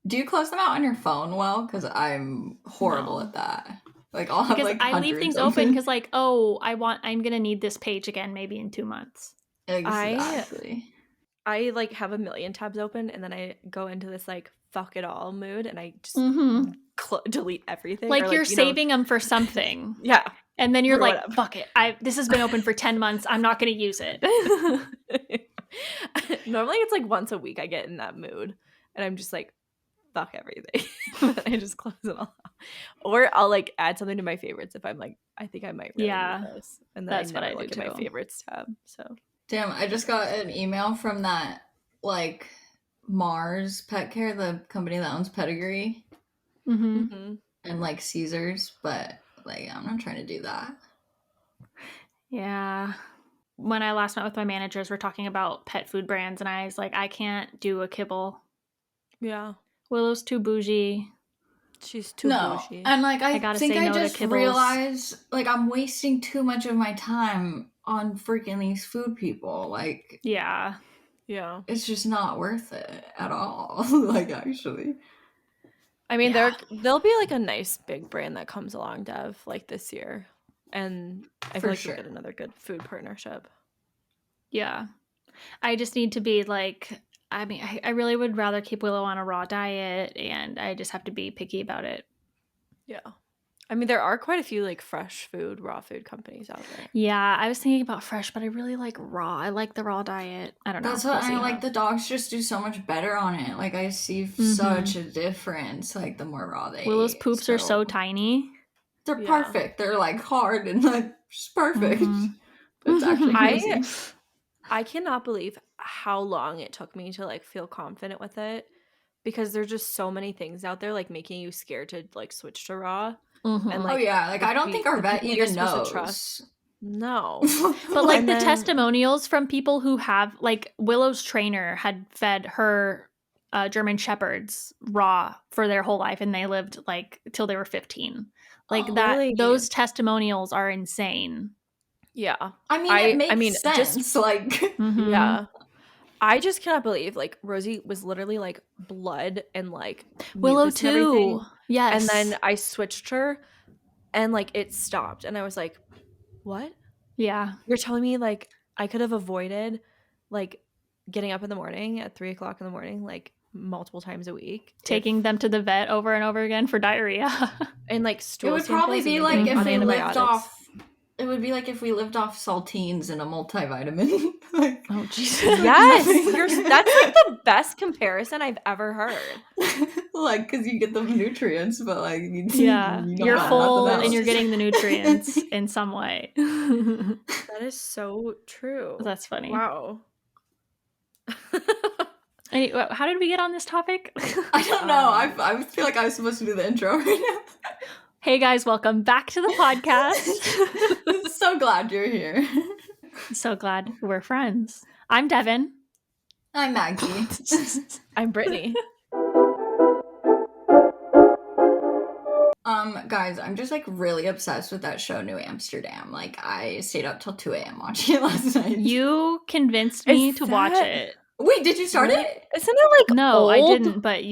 Do you close them out on your phone well? Because I'm horrible No. at that. Like I'll have Because like I leave things open because like, oh, I'm gonna need this page again maybe in 2 months. Exactly. I like have a million tabs open and then I go into this like fuck it all mood and I just delete everything. Like, or, you're saving them for something. Yeah. And then you're Or like, whatever. fuck it. This has been open for 10 months. I'm not going to use it. Normally it's like once a week I get in that mood and I'm just like, fuck everything. I just close it all out. Or I'll like add something to my favorites if I'm like, I think I might really need this. And then that's I never what I look do at too. my favorites tab. So damn, I just got an email from that like Mars Pet Care, the company that owns Pedigree. And like Caesars, but like I'm not trying to do that. Yeah. When I last met with my managers, we're talking about pet food brands, and I was like, I can't do a kibble. Yeah. Willow's too bougie. She's too bougie. And like I think I no just realized like I'm wasting too much of my time on freaking these food people. Like yeah, it's just not worth it at all. Like actually. I mean, there'll be like a nice big brand that comes along, Dev, like this year, and I feel like we'll get another good food partnership. Yeah, I just need to be like, I mean, I really would rather keep Willow on a raw diet, and I just have to be picky about it. Yeah, I mean, there are quite a few like fresh food, raw food companies out there. Yeah, I was thinking about fresh, but I really like raw. I like the raw diet. I don't know. That's what I like. The dogs just do so much better on it. Like I see such a difference. Like the more raw they Willow's eat, poops are so tiny. They're perfect. They're like hard and like just perfect. It's actually crazy. I cannot believe how long it took me to like feel confident with it, because there's just so many things out there like making you scared to like switch to raw. And like, like I don't think our vet even knows. No. But like the testimonials from people who have, like, Willow's trainer had fed her German Shepherds raw for their whole life, and they lived like till they were 15. Like really? Those testimonials are insane. Yeah. I mean, it makes sense. Just like yeah. I just cannot believe like Rosie was literally like blood and like Willow too. Yes. And then I switched her and like it stopped and I was like, what? Yeah. You're telling me like I could have avoided like getting up in the morning at 3 o'clock in the morning like multiple times a week, taking them to the vet over and over again for diarrhea and like stool. It would probably be like if we lived off. It would be like if we lived off saltines and a multivitamin. Like, oh Jesus! Yes, that's like the best comparison I've ever heard. Like, because you get the nutrients, but like, you're full and you're getting the nutrients in some way. That is so true. That's funny. Wow. How did we get on this topic? I don't know. I feel like I was supposed to do the intro right now. Hey guys, welcome back to the podcast. So glad you're here. So glad we're friends. I'm Devon. I'm Maggie. I'm Brittany. Guys, I'm just like really obsessed with that show New Amsterdam. Like I stayed up till 2 a.m. watching it last night. You convinced me to watch it. Wait, did you start it? Isn't it like no, old? I didn't. But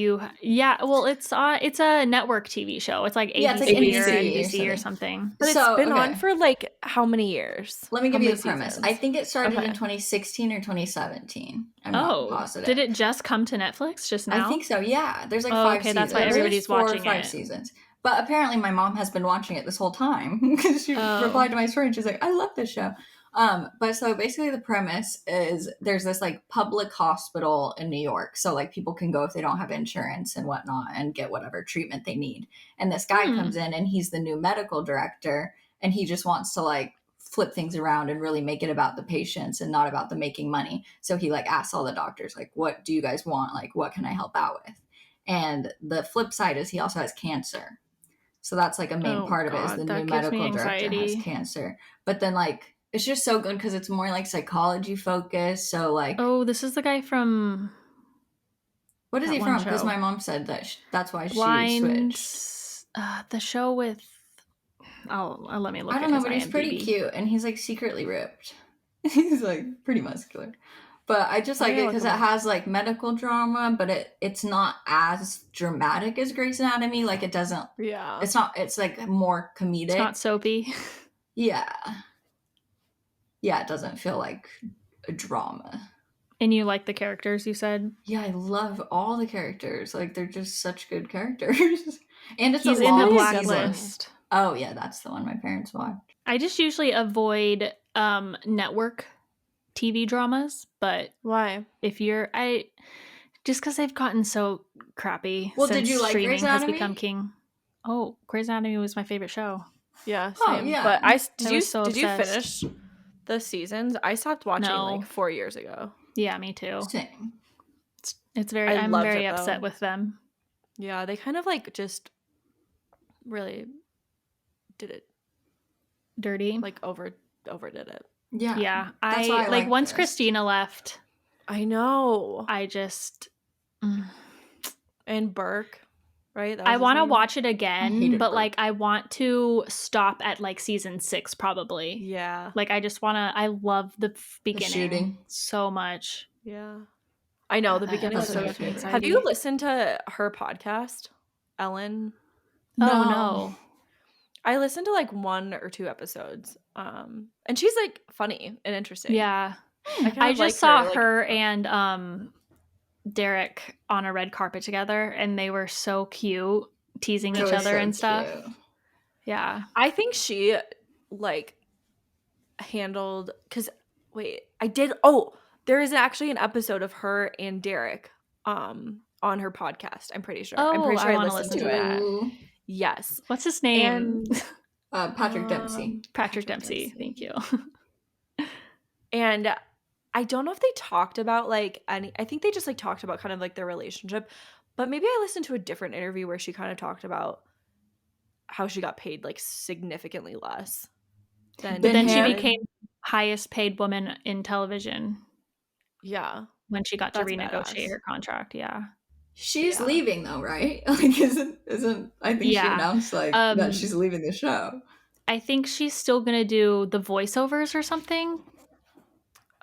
well, it's a network TV show. It's like ABC, or NBC or something. But it's been on for like how many years? Let me give you the premise. I think it started in 2016 or 2017. I'm not positive. Did it just come to Netflix just now? I think so. Yeah, there's like 5 seasons. That's why everybody's watching it. 4 or 5 seasons. But apparently, my mom has been watching it this whole time because she replied to my story and she's like, "I love this show." But so basically the premise is there's this like public hospital in New York. So like people can go if they don't have insurance and whatnot and get whatever treatment they need. And this guy comes in and he's the new medical director and he just wants to like flip things around and really make it about the patients and not about the making money. So he like asks all the doctors, like, what do you guys want? Like, what can I help out with? And the flip side is he also has cancer. So that's like a main part of it is the new medical director has cancer. But then like, it's just so good because it's more like psychology focused. So like, this is the guy from. What is he from? Because my mom said that that's why she switched. The show with. Oh, let me look. I don't know, but he's pretty cute and he's like secretly ripped. He's like pretty muscular, But I just like it because it look 'em up. has like medical drama, but it's not as dramatic as Grey's Anatomy. Like it doesn't. Yeah. It's not. It's like more comedic. It's not soapy. Yeah. Yeah, it doesn't feel like a drama. And you like the characters, you said? Yeah, I love all the characters. Like they're just such good characters. And it's He's a in the long Blacklist. Oh yeah, that's the one my parents watch. I just usually avoid network TV dramas, but Why? if you're just because they've gotten so crappy Well, since did you like streaming Grey's has Anatomy? become king. Oh, Grey's Anatomy was my favorite show. Yeah, Oh, same. yeah. But I did was so you obsessed. finish the seasons? I stopped watching No. like 4 years ago. Yeah, me too. Same. It's very. I'm loved very it, upset though. with them. Yeah, they kind of like just really did it Dirty. like overdid it. Yeah. Yeah, That's why I like like once this. Christina left, I know. I just. And Burke, right? That was I his want to name? watch it I again, hated but Burke. like I want to stop at like season 6 probably. Yeah. Like I just want to. I love the beginning shooting. so much. Yeah. I know the That beginning was episode so was good. favorite. Have you listened to her podcast, Ellen? Oh No. no. I listened to like 1 or 2 episodes. And she's like funny and interesting. Yeah. kind I of just like saw like- her and Derek on a red carpet together, and they were so cute, teasing It each was other so and stuff. cute. Yeah. I think she like handled because there is actually an episode of her and Derek on her podcast. I'm pretty sure. I'm pretty Oh, sure I I wanna listened listen to to it. that. Ooh. Yes. What's his name? And Patrick Dempsey. Patrick Dempsey. Thank you. And I don't know if they talked about like any. I think they just like talked about kind of like their relationship. But maybe I listened to a different interview where she kind of talked about how she got paid like significantly less than. But then she him. became highest paid woman in television Yeah. when she got to That's renegotiate badass. her contract. Yeah. She's Yeah. leaving though, right? Like isn't I think she Yeah. announced like that she's leaving the show. I think she's still gonna do the voiceovers or something,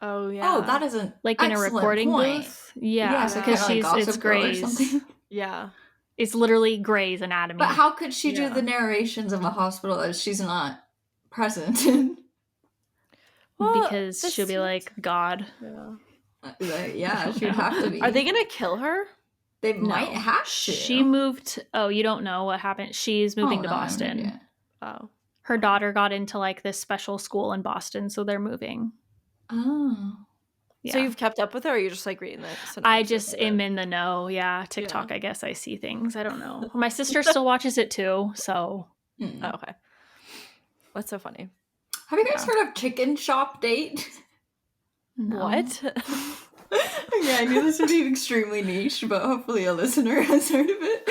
Oh yeah. Oh, that is an like in a excellent recording point. booth. Yeah, so because kinda like it's Gossip Girl or Grey's. something. Yeah. It's literally Grey's Anatomy. But how could she do Yeah. the narrations of a hospital that she's not present in? Well, because this she'll be seems- like, God. Yeah. Like, yeah, she'd have to be. Are they gonna kill her? They No. might have to. She moved. Oh, you don't know what happened. She's moving Oh, to no, I have no Boston. idea. Oh. Her daughter got into like this special school in Boston, so they're moving. Oh. Yeah. So you've kept up with her, or you're just like reading the synopsis I just of it? am in the know. Yeah. TikTok, I guess I see things. I don't know. My sister still watches it too. So Mm. Oh, okay. That's so funny. Have you guys Yeah. heard of Chicken Shop Date? no. What? Yeah, I knew this would be extremely niche, but hopefully a listener has heard of it.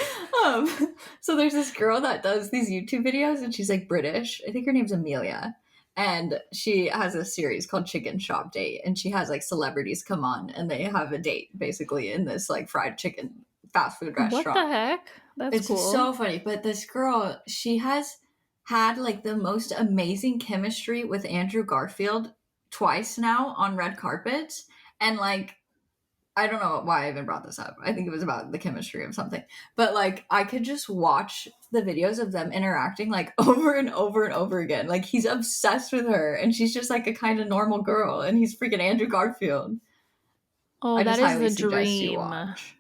So there's this girl that does these YouTube videos, and she's like British. I think her name's Amelia, and she has a series called Chicken Shop Date, and she has like celebrities come on, and they have a date basically in this like fried chicken fast food restaurant. What the heck? That's It's cool. so funny. But this girl, she has had like the most amazing chemistry with Andrew Garfield twice now on red carpets. And like, I don't know why I even brought this up. I think it was about the chemistry of something. But like, I could just watch the videos of them interacting like over and over and over again. Like, he's obsessed with her, and she's just like a kind of normal girl, and he's freaking Andrew Garfield. Oh, I that just highly is the suggest you dream. watch.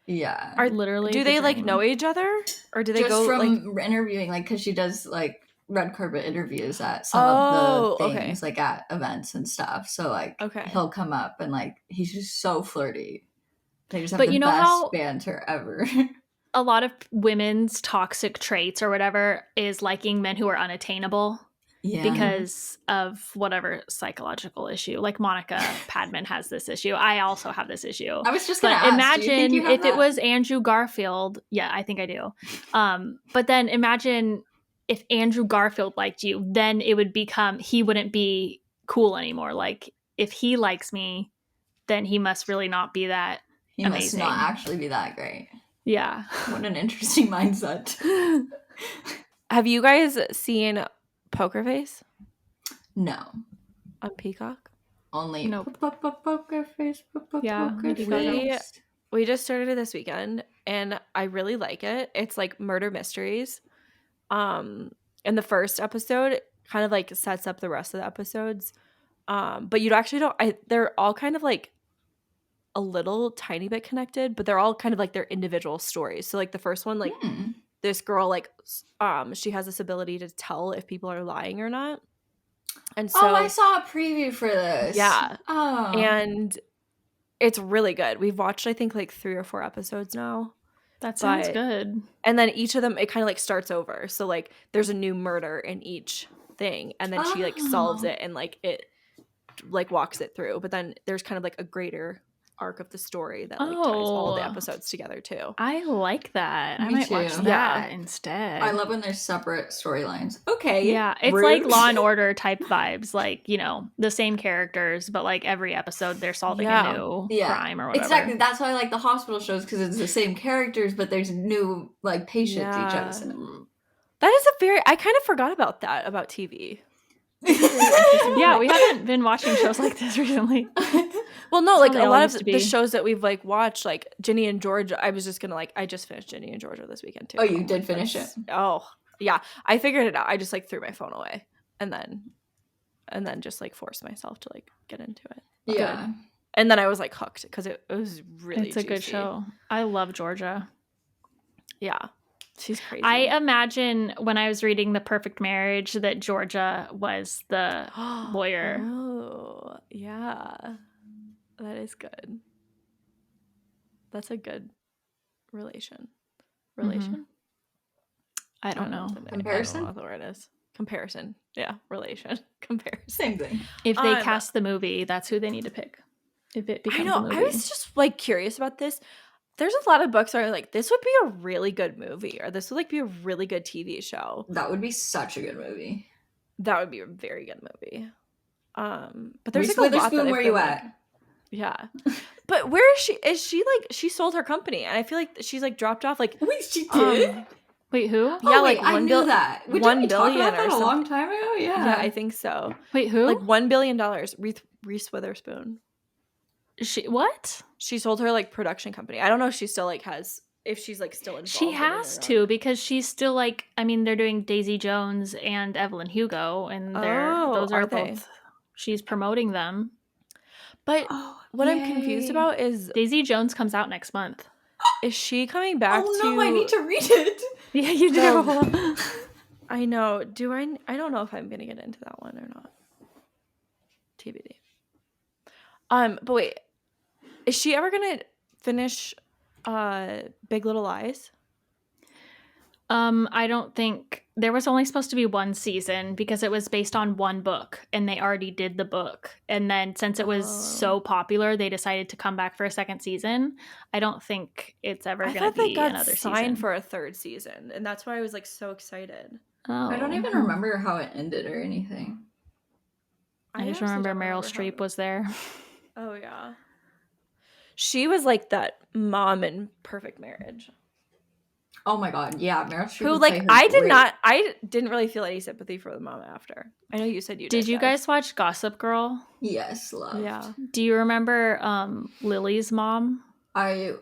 Yeah. Literally. Do the they like dream. know each other, or do they Just go from like? interviewing, like, because she does like red carpet interviews at some Oh, of the okay. things, like at events and stuff. So like, Okay. he'll come up and like, he's just so flirty. They just have But the you know best how- banter ever. A lot of women's toxic traits or whatever is liking men who are unattainable Yeah, because of whatever psychological issue. Like Monica Padman has this issue. I also have this issue. I was just gonna But ask, do you think imagine you have if it that? was Andrew Garfield. Yeah, I think I do. But then imagine if Andrew Garfield liked you, then it would become, he wouldn't be cool anymore. Like if he likes me, then he must really not be that. He must amazing. not actually be that great. Yeah. What an interesting mindset. Have you guys seen Poker Face No. on Peacock? only Nope. poker face, Yeah, poker maybe go though. face. We just started it this weekend, and I really like it. It's like murder mysteries. And the first episode kind of like sets up the rest of the episodes. But you actually don't. They're all kind of like a little tiny bit connected, but they're all kind of like their individual stories. So like the first one, like this girl, like she has this ability to tell if people are lying or not. And so I saw a preview for this. Yeah. Oh. And it's really good. We've watched, I think, like 3 or 4 episodes now. That sounds good. And then each of them, it kind of like starts over. So like there's a new murder in each thing, and then she like solves it and like it like walks it through. But then there's kind of like a greater arc of the story that like ties all the episodes together too. I like that. I Me might watch too. that instead. I love when there's separate storylines. Okay. Yeah, it's like Law and Order type vibes, like, you know, the same characters, but like every episode they're solving a new crime or whatever. Exactly. That's why I like the hospital shows, because it's the same characters, but there's new like patients each episode. That is I kind of forgot about that about TV. Yeah, we haven't been watching shows like this recently. Well, no, like a lot of the shows that we've like watched, like Ginny and Georgia. I was just gonna like, I just finished Ginny and Georgia this weekend too. Oh, you did finish it? Oh, yeah. I figured it out. I just like threw my phone away and then just like forced myself to like get into it. Yeah. Good. And then I was like hooked because it was really It's a good show. I love Georgia. Yeah. She's crazy. I imagine when I was reading The Perfect Marriage that Georgia was the lawyer. Oh, yeah. That is good. That's a good relation. Mm-hmm. I don't know. Comparison? I don't know what the word is. Comparison. Yeah. Relation. Comparison. Same thing. If they cast the movie, that's who they need to pick. If it becomes a movie. I was just like curious about this. There's a lot of books that are like, this would be a really good movie, or this would like be a really good TV show. That would be such a good movie. That would be a very good movie. But there's Reese like a lot Witherspoon, that where you at? Yeah. But where is she? Is she like, she sold her company, and I feel like she's like dropped off. Like, wait, she did? Wait, who? Yeah, oh, like wait, I knew that. Didn't we talk about that a long time ago? Yeah. Yeah, I think so. Wait, who? Like $1 billion. Reese Witherspoon. She what? She sold her like production company. I don't know if she still like has, if she's like still involved. She has to, because she's still like, I mean, they're doing Daisy Jones and Evelyn Hugo, and those are both. She's promoting them. But what I'm confused about is Daisy Jones comes out next month. Is she coming back Oh no, I need to read it. Yeah, you do. I know. I don't know if I'm gonna get into that one or not. TBD. But wait. Is she ever gonna finish Big Little Lies? I don't think there was only supposed to be one season because it was based on one book, and they already did the book. And then since it was so popular, they decided to come back for a second season. I don't think it's ever going to be another season. Signed for a third season, and that's why I was like so excited. Oh, I don't even remember how it ended or anything. I just remember Meryl Streep was there. Oh yeah, she was like that mom in Perfect Marriage. Oh my god, yeah, Meryl Streep. Who like I didn't really feel any sympathy for the mom after. I know you said you did. Did you guys watch Gossip Girl? Yes, love. Yeah. Do you remember Lily's mom?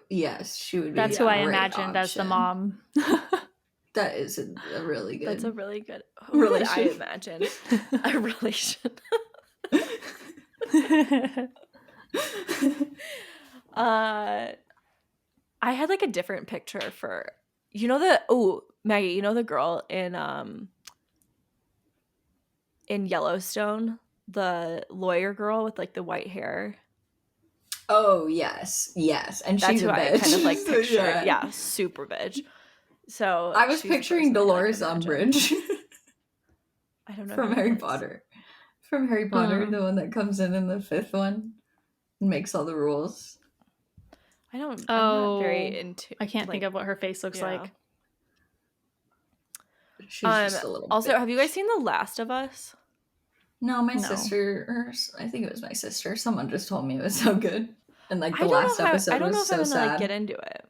Yes, she would be. That's who I imagined as the mom. That is a really good. That's a really good. Who would I imagine a relation? I had like a different picture for, Maggie, you know the girl in Yellowstone, the lawyer girl with like the white hair. Oh yes, and that's she's who a bitch. I kind of like pictured. Yeah, super bitch. So I was picturing Dolores Umbridge. I don't know. From Harry Potter. From Harry Potter, the one that comes in the 5th one and makes all the rules. I'm not very into. I can't think of what her face looks like. She's just a little. Also, bitch. have you guys seen The Last of Us? No, my sister, or I think it was my sister. Someone just told me it was so good, and like the last episode was so sad. Like, get into it.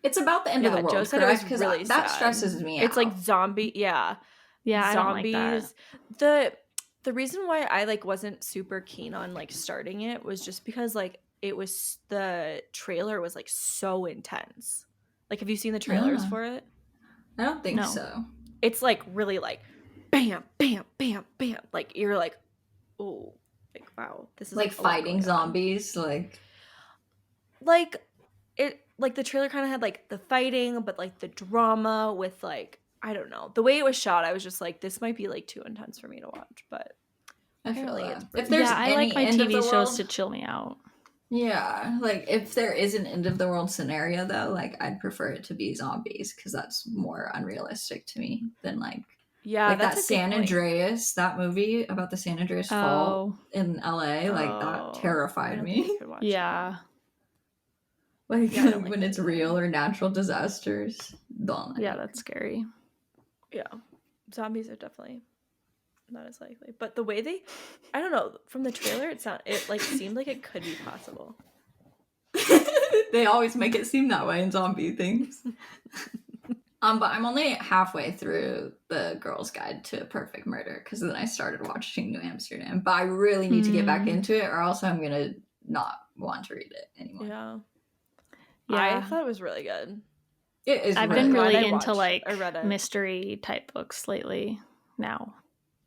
It's about the end of the world. Joe said it was really that sad. stresses me out. It's like zombie. Yeah. Yeah, zombies. I don't like that. The reason why I like wasn't super keen on like starting it was just because like the trailer was like so intense. Like, have you seen the trailers Ah, for it? I don't think No. so. It's like really like bam, bam, bam, bam. Like you're like, oh, like wow, this is Like like a lot fighting going on. zombies, Like it, like the trailer kind of had like the fighting, but like the drama with like, I don't know, the way it was shot. I was just like, this might be like too intense for me to watch, but I feel apparently that. it's If pretty there's Yeah, I any like my end of TV the shows world, to chill me out. yeah, like if there is an end of the world scenario though, like I'd prefer it to be zombies because that's more unrealistic to me than yeah, like that's that a good San point. Andreas, that movie about the San Andreas Fault Oh, in LA, like that I terrified don't think I me. could watch yeah. Like Yeah, I don't like when that it's either. real or natural disasters, don't Yeah, like. that's scary. that. Yeah, zombies are definitely not as likely, but the way I don't know, from the trailer it like seemed like it could be possible. They always make it seem that way in zombie things. But I'm only halfway through the Girl's Guide to a Perfect Murder because then I started watching New Amsterdam. But I really need to get back into it, or else I'm gonna not want to read it anymore. Yeah. Yeah. I thought it was really good. It is. I've really been good. really I into watched- like I read it. mystery type books lately now.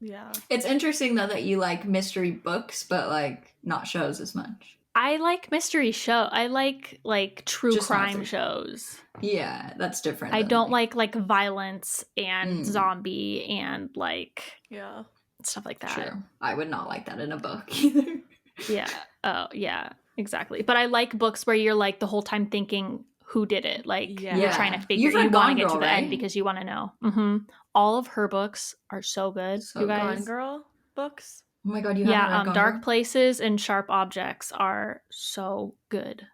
Yeah. It's interesting though that you like mystery books, but like not shows as much. I like mystery show. I like true Just not crime through- shows. Yeah, that's different. I than, don't like violence and Mm. zombie and like Yeah. stuff like that. True. I would not like that in a book either. Yeah. Oh, yeah, exactly. But I like books where you're like the whole time thinking who did it. Like Yeah. you're trying to figure. You've read You want to Gone get to Girl, the end right? because you want to know. Mm-hmm. All of her books are so good. So you good. guys. Gone Girl books. Oh my god, you haven't Yeah. read Gone Dark Girl? Places and Sharp Objects are so good.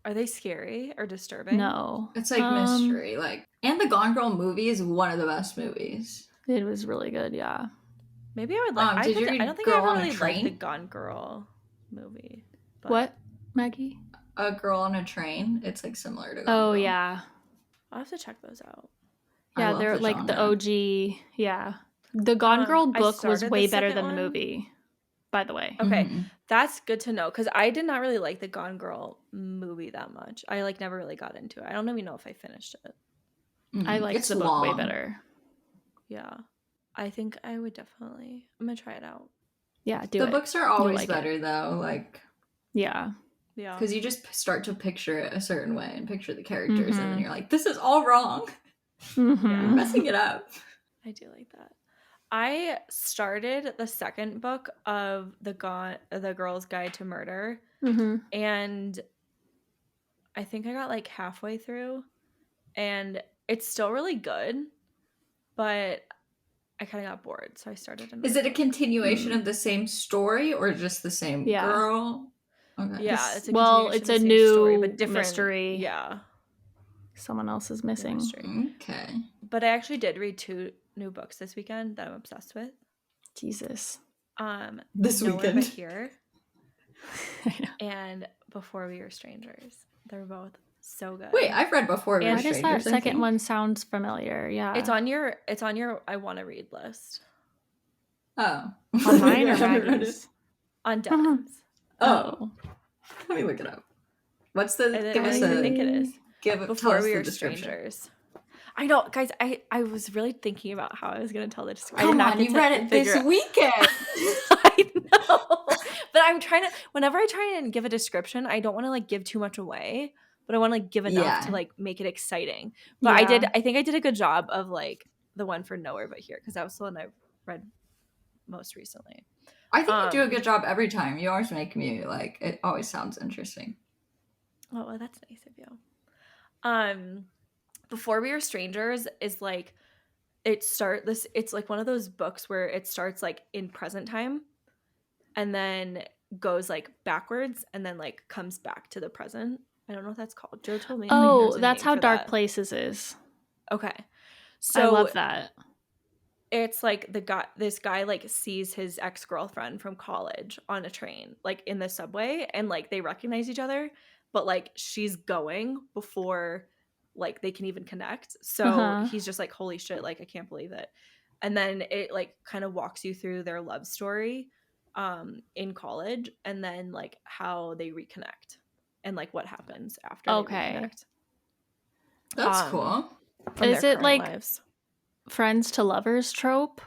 Are they scary or disturbing? No, It's like mystery, like, and the Gone Girl movie is one of the best movies. It was really good. Yeah. Maybe I would like. Did you read I don't think I Girl ever on a really liked Train? the Gone Girl movie. But What, Maggie? A Girl on a Train. It's like similar to Gone Oh Girl. yeah. I'll have to check those out. I Yeah, love they're the like the genre. OG. Yeah. The Gone Girl I book was started way the better second than the one. movie, by the way. Okay, Mhm. that's good to know because I did not really like the Gone Girl movie that much. I like never really got into it. I don't even know if I finished it. I Mhm. liked It's the book way long. better. Yeah, I think I would definitely. I'm gonna try it out. Yeah, do The it. books are You'll always like it. better though, like, Yeah. Yeah, because you just start to picture it a certain way and picture the characters, and then Mhm. you're like, this is all wrong. Mhm. You're messing it up. I do like that. I started the second book of the Girl's Guide to Murder, Mhm. and I think I got like halfway through, and it's still really good, but I kind of got bored, so I started another. Is it a book. continuation of the same story or just the same Yeah. girl? Okay. Yeah, it's a Well, continuation it's of a the same story, new but different mystery. Yeah, Someone else is new missing. mystery. Okay. But I actually did read 2 new books this weekend that I'm obsessed with. Jesus. This Nowhere weekend. But Here I know. and Before We Were Strangers. They're both so good. Wait, I've read Before We Were Why does Strangers. that I second think. one sounds familiar? Yeah. It's on your I want to read list Oh. on mine I or haven't read it. Maggie's? on Devon's. Oh. Let me look it up. What's the? I Give us really a. think it is. Give tell Before us We the Were description. Strangers. I know, guys. I was really thinking about how I was going to tell the description. Come on, you read it this weekend. I know, but I'm trying to. Whenever I try and give a description, I don't want to like give too much away, but I want to like give enough Yeah. to like make it exciting. But Yeah. I think I did a good job of like the one for Nowhere But Here because that was the one I read most recently. I think you do a good job every time. You always make me like. It always sounds interesting. Oh, well, that's nice of you. Before We Were Strangers is like it's like one of those books where it starts like in present time and then goes like backwards and then like comes back to the present. I don't know what that's called. Joe told me. I think Oh, there's a that's name how for Dark that. Places is. Okay. I So love that. it's like this guy like sees his ex-girlfriend from college on a train, like in the subway, and like they recognize each other, but like she's going before like they can even connect. So Uh-huh. he's just like, holy shit, like I can't believe it. And then it like kind of walks you through their love story in college, and then like how they reconnect and like what happens after they reconnect. That's cool. From Is their it current like lives. friends to lovers trope?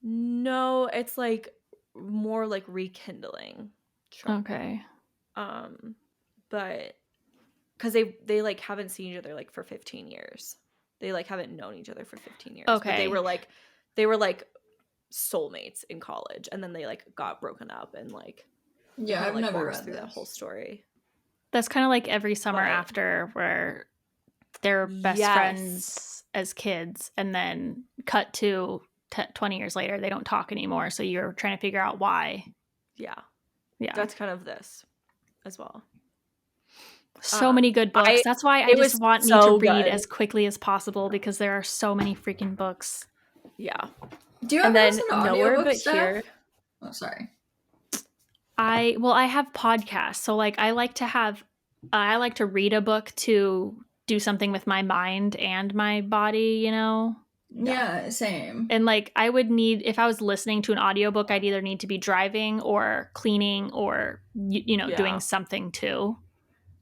No, it's like more like rekindling. Okay. But because they like haven't seen each other like for 15 years. They like haven't known each other for 15 years. Okay. But they were like soulmates in college, and then they like got broken up, and like Yeah, I've like never walks read through that this. whole story. That's kind of like Every Summer But- After, where they're best Yes. friends as kids, and then cut to 20 years later, they don't talk anymore. So you're trying to figure out why. Yeah. Yeah. That's kind of this as well. So many good books. That's why I it just was want me so to read good. as quickly as possible, because there are so many freaking books. Yeah. Do you And ever then listen to Nowhere audiobooks, But Steph? Here. Oh, sorry. I have podcasts. So like I like to read a book to do something with my mind and my body, you know? Yeah, same. And like I would need, if I was listening to an audiobook, I'd either need to be driving or cleaning or doing something too.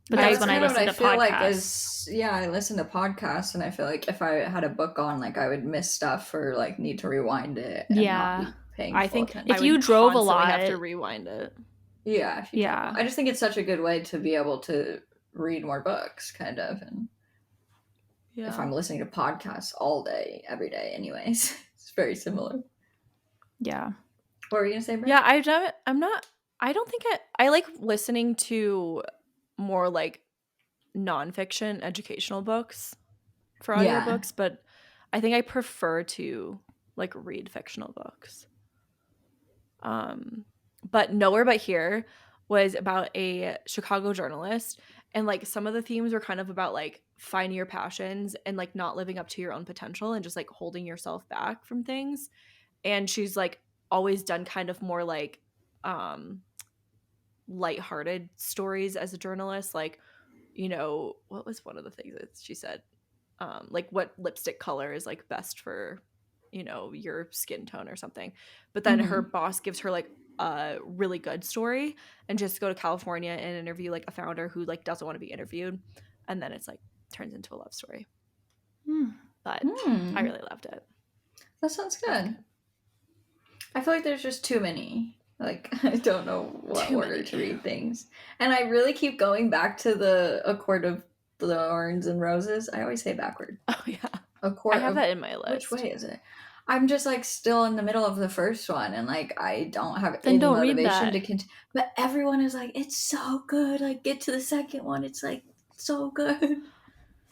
But Yeah, that's when I kind of listen what to I feel like podcasts. I listen to podcasts, and I feel like if I had a book on, like I would miss stuff or like need to rewind it and not be paying I full think attention. If you drove a constantly lot, have to rewind it. Yeah, if you Yeah. drove. I just think it's such a good way to be able to read more books, kind of. And if I'm listening to podcasts all day, every day, anyways, it's very similar. Yeah. What were you gonna say, Britt? Yeah, I don't think I like listening to more like nonfiction educational books for Yeah. audiobooks, but I think I prefer to like read fictional books. But Nowhere But Here was about a Chicago journalist, and like some of the themes were kind of about like finding your passions and like not living up to your own potential and just like holding yourself back from things. And she's like always done kind of more like lighthearted stories as a journalist, like, you know, what was one of the things that she said, like what lipstick color is like best for, you know, your skin tone or something. But then her boss gives her like a really good story, and just go to California and interview like a founder who like doesn't want to be interviewed, and then it's like turns into a love story. But I really loved it. That sounds good. I feel like there's just too many. Like, I don't know what order to read things. And I really keep going back to A Court of Thorns and Roses. I always say backward. Oh, yeah. I have that in my list. Which way is it? I'm just, like, still in the middle of the first one, and, like, I don't have Then any don't read motivation that. to continue. But everyone is like, it's so good. Like, get to the second one. It's, like, so good.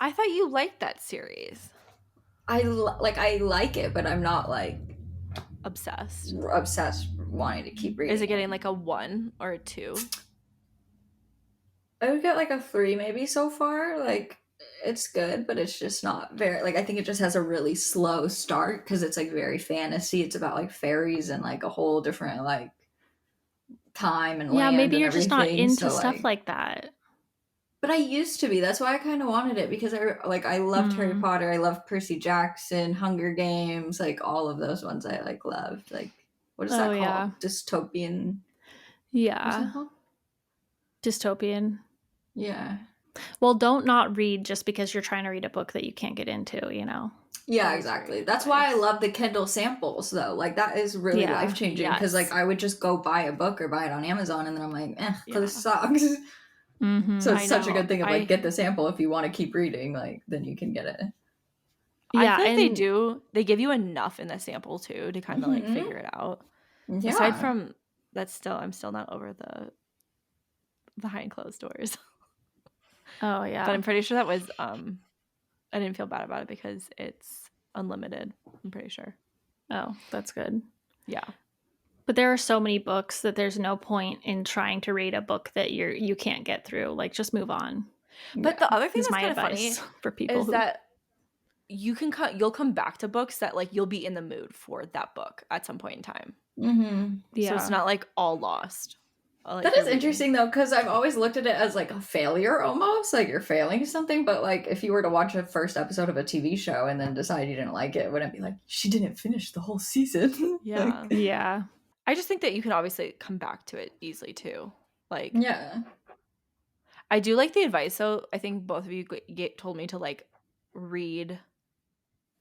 I thought you liked that series. I like it, but I'm not, like... Obsessed wanting to keep reading. Is it getting like a 1 or a 2? I would get like a 3 maybe so far. Like, it's good, but it's just not very, like, I think it just has a really slow start because it's like very fantasy. It's about like fairies and like a whole different like time and land. Yeah, maybe and you're just not everything. into So, stuff like that. But I used to be. That's why I kind of wanted it, because I loved Harry Potter. I loved Percy Jackson, Hunger Games, like all of those ones I like loved. Like, what is that called? Yeah. Dystopian. Yeah. What's that called? Dystopian. Yeah. Well, don't not read just because you're trying to read a book that you can't get into, you know? Yeah, exactly. That's why I love the Kindle samples, though. Like, that is really life-changing, because like I would just go buy a book or buy it on Amazon, and then I'm like, this sucks. So it's such a good thing of like, get the sample if you want to keep reading, like, then you can get it. Yeah, I feel like they give you enough in the sample too to kind of like figure it out. Yeah. Aside from that, I'm still not over the behind closed doors. Oh yeah. But I'm pretty sure that was I didn't feel bad about it because it's unlimited, I'm pretty sure. Oh, that's good. Yeah. But there are so many books that there's no point in trying to read a book that you can't get through. Like, just move on. But the other thing that's my kind of funny advice for people is that you'll come back to books that like you'll be in the mood for that book at some point in time. Yeah. So it's not like all lost. like, That your is reading. interesting though, because I've always looked at it as like a failure almost, like you're failing something. But like if you were to watch a first episode of a TV show and then decide you didn't like it, wouldn't it be like she didn't finish the whole season? Yeah. Like, Yeah. I just think that you can obviously come back to it easily too. Like, yeah. I do like the advice though. I think both of you told me to like read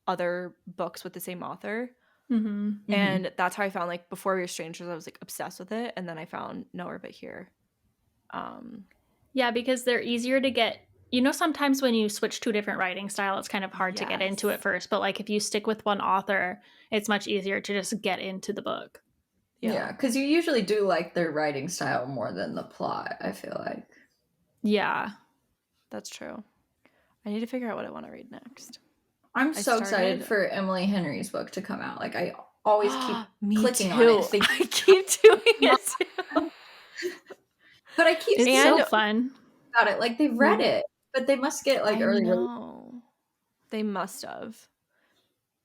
other books with the same author. Mm-hmm. And that's how I found like Before We Were Strangers. I was like obsessed with it, and then I found Nowhere But Here. Yeah, because they're easier to get. You know, sometimes when you switch to a different writing style, it's kind of hard to get into it first. But like if you stick with one author, it's much easier to just get into the book. Yeah, because you usually do like their writing style more than the plot, I feel like. Yeah. That's true. I need to figure out what I want to read next. I'm so excited for Emily Henry's book to come out. Like, I always keep clicking on it. I keep doing it too. But I keep It's so fun about it. Like, they've read it, but they must get like early. No, they must have,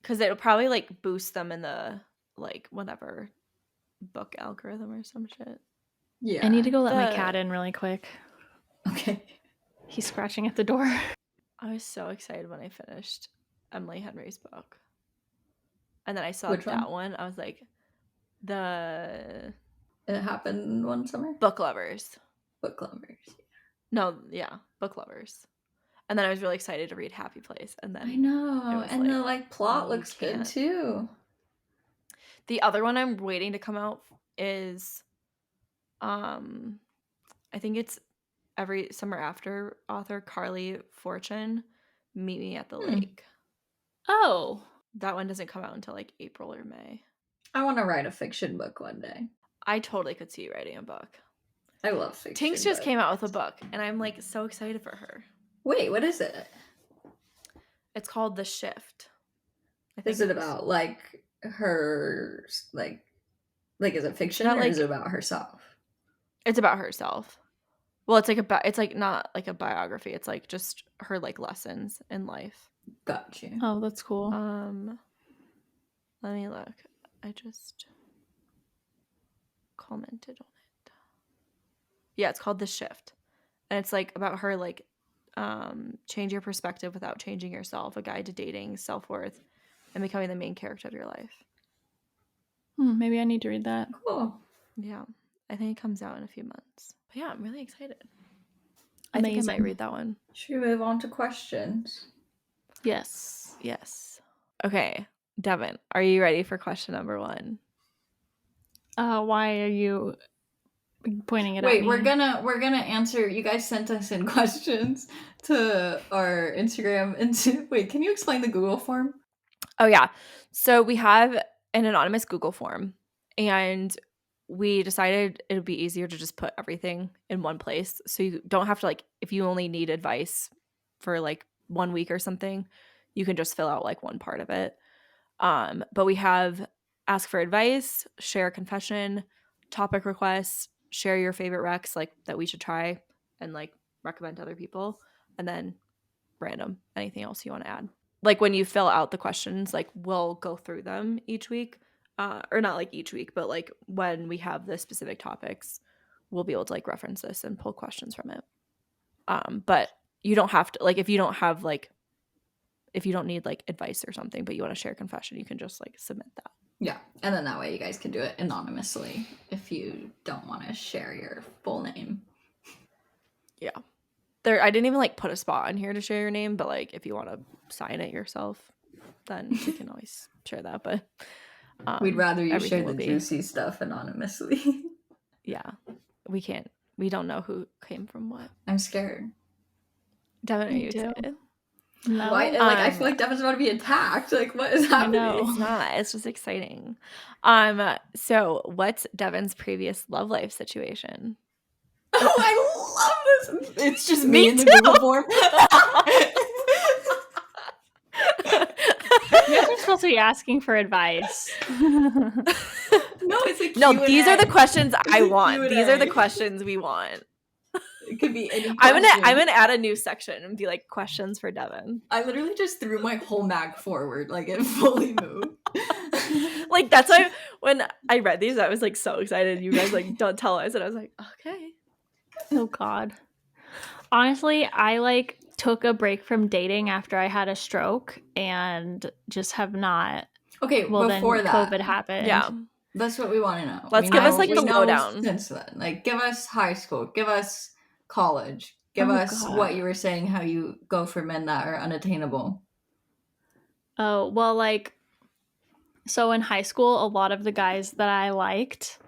because it'll probably like boost them in the like whatever book algorithm or some shit. Yeah, I need to go let my cat in really quick. Okay. He's scratching at the door. I was so excited when I finished Emily Henry's book, and then I saw Which that one. I was like, It happened one summer. Book Lovers. Book Lovers. No, yeah, Book Lovers. And then I was really excited to read Happy Place, and then I know, and the like plot you looks good can't. too. The other one I'm waiting to come out is, I think it's Every Summer After author Carly Fortune, Meet Me at the Lake. Oh. That one doesn't come out until like April or May. I want to write a fiction book one day. I totally could see you writing a book. I love fiction. Tinks just came out with a book, and I'm like so excited for her. Wait, what is it? It's called The Shift. Is it about like her like is it fiction or is it about herself? It's about herself. Well, it's like it's like not like a biography. It's like just her like lessons in life. Got you. Oh, that's cool. Let me look. I just commented on it. Yeah, it's called The Shift. And it's like about her like change your perspective without changing yourself, a guide to dating, self-worth, and becoming the main character of your life. Maybe I need to read that. Cool. Yeah. I think it comes out in a few months. But yeah, I'm really excited. Amazing. I think I might read that one. Should we move on to questions? Yes. Yes. Okay. Devon, are you ready for question number 1? Why are you pointing it at Wait, me? we're gonna answer. You guys sent us in questions to our Instagram. And wait, can you explain the Google form? Oh yeah. So we have an anonymous Google form, and we decided it would be easier to just put everything in one place. So you don't have to like, if you only need advice for like 1 week or something, you can just fill out like one part of it. But we have ask for advice, share a confession, topic requests, share your favorite recs like that we should try and like recommend to other people, and then random, anything else you want to add. Like when you fill out the questions, like we'll go through them each week, or not like each week, but like when we have the specific topics, we'll be able to like reference this and pull questions from it. But you don't have to, like, if you don't need like advice or something, but you want to share a confession, you can just like submit that. Yeah, and then that way you guys can do it anonymously if you don't want to share your full name. Yeah. I didn't even like put a spot on here to share your name, but like if you want to sign it yourself, then you can always share that. But we'd rather you share the juicy stuff anonymously. Yeah, we don't know who came from what. I'm scared. Devon, are you excited? No. I feel like Devon's about to be attacked. Like, what is happening? I know. It's not. It's just exciting. So what's Devon's previous love life situation? Oh, I love this. It's just Me me in the too. Google form. You guys are supposed to be asking for advice. No, it's a Q&A. No, these are the questions I want. Q&A. These are the questions we want. It could be any I'm question. gonna add a new section and be like questions for Devon. I literally just threw my whole mag forward, like it fully moved. Like that's why When I read these, I was like so excited. You guys like don't tell us, and I was like, okay. Oh God. Honestly, I like took a break from dating after I had a stroke and just have not. Okay, Well, before then that, COVID happened. Yeah. that's what we want to know. Let's We give us know- like we the know lowdown. since then. Like, give us high school, give us college, give Oh, us God. what you were saying, how you go for men that are unattainable. Oh, well, like, so in high school, a lot of the guys that I liked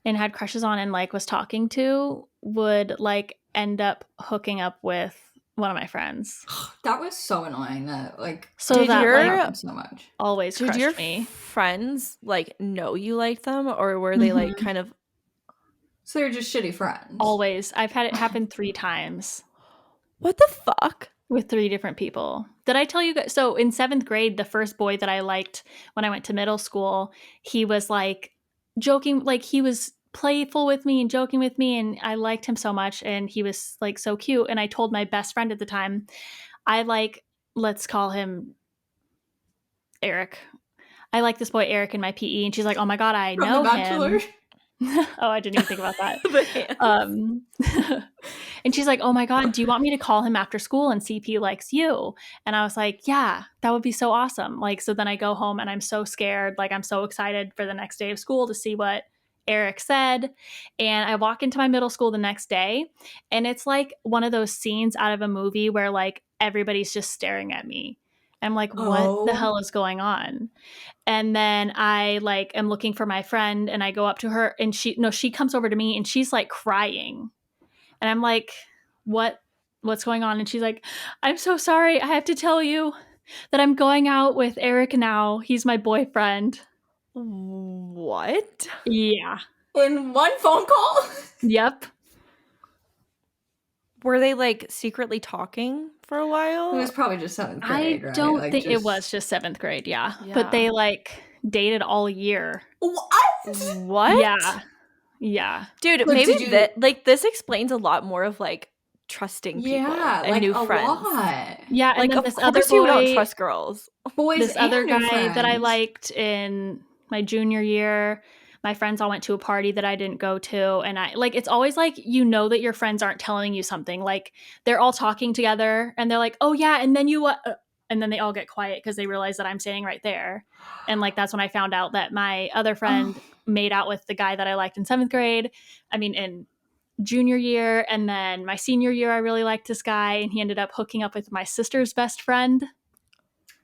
and had crushes on and like was talking to would like end up hooking up with one of my friends. That was so annoying. That like So Did that your- like happened so much. always Did crushed your me. friends like know you liked them, or were they like Mhm. kind of? So they're just shitty friends. Always. I've had it happen 3 times What the fuck? with 3 different people. Did I tell you guys? So in 7th grade, the first boy that I liked when I went to middle school, he was like joking, like he was playful with me and joking with me, and I liked him so much, and he was like so cute. And I told my best friend at the time, I like, let's call him Eric. I like this boy Eric in my PE, and she's like, oh my God, I From know The Bachelor. him. Oh, I didn't even think about that. The hands. And she's like, oh my God, do you want me to call him after school and see if he likes you? And I was like, yeah, that would be so awesome. Like, so then I go home and I'm so scared. Like, I'm so excited for the next day of school to see what Eric said. And I walk into my middle school the next day, and it's like one of those scenes out of a movie where like everybody's just staring at me. I'm like, what the Oh. hell is going on? And then I like am looking for my friend, and I go up to her, and she comes over to me, and she's like crying. And I'm like, what's going on? And she's like, I'm so sorry. I have to tell you that I'm going out with Eric now. He's my boyfriend. What? Yeah. In one phone call. Yep. Were they like secretly talking for a while? It was probably just 7th grade, I right? don't Like, think it just- was just 7th grade. Yeah. Yeah. But they like dated all year. What? What? Yeah. Yeah. Dude, Like, maybe did you- that like this explains a lot more of like trusting people Yeah, and like new a friends. Yeah. lot. And Like then of this course other you don't boy, trust girls. Boys this other and new guy that I friends. liked in my junior year, my friends all went to a party that I didn't go to, and I like, it's always like, you know that your friends aren't telling you something. Like they're all talking together and they're like, oh yeah, and then you and then they all get quiet because they realize that I'm standing right there. And like that's when I found out that my other friend made out with the guy that I liked in 7th grade. I mean, in junior year. And then my senior year, I really liked this guy, and he ended up hooking up with my sister's best friend,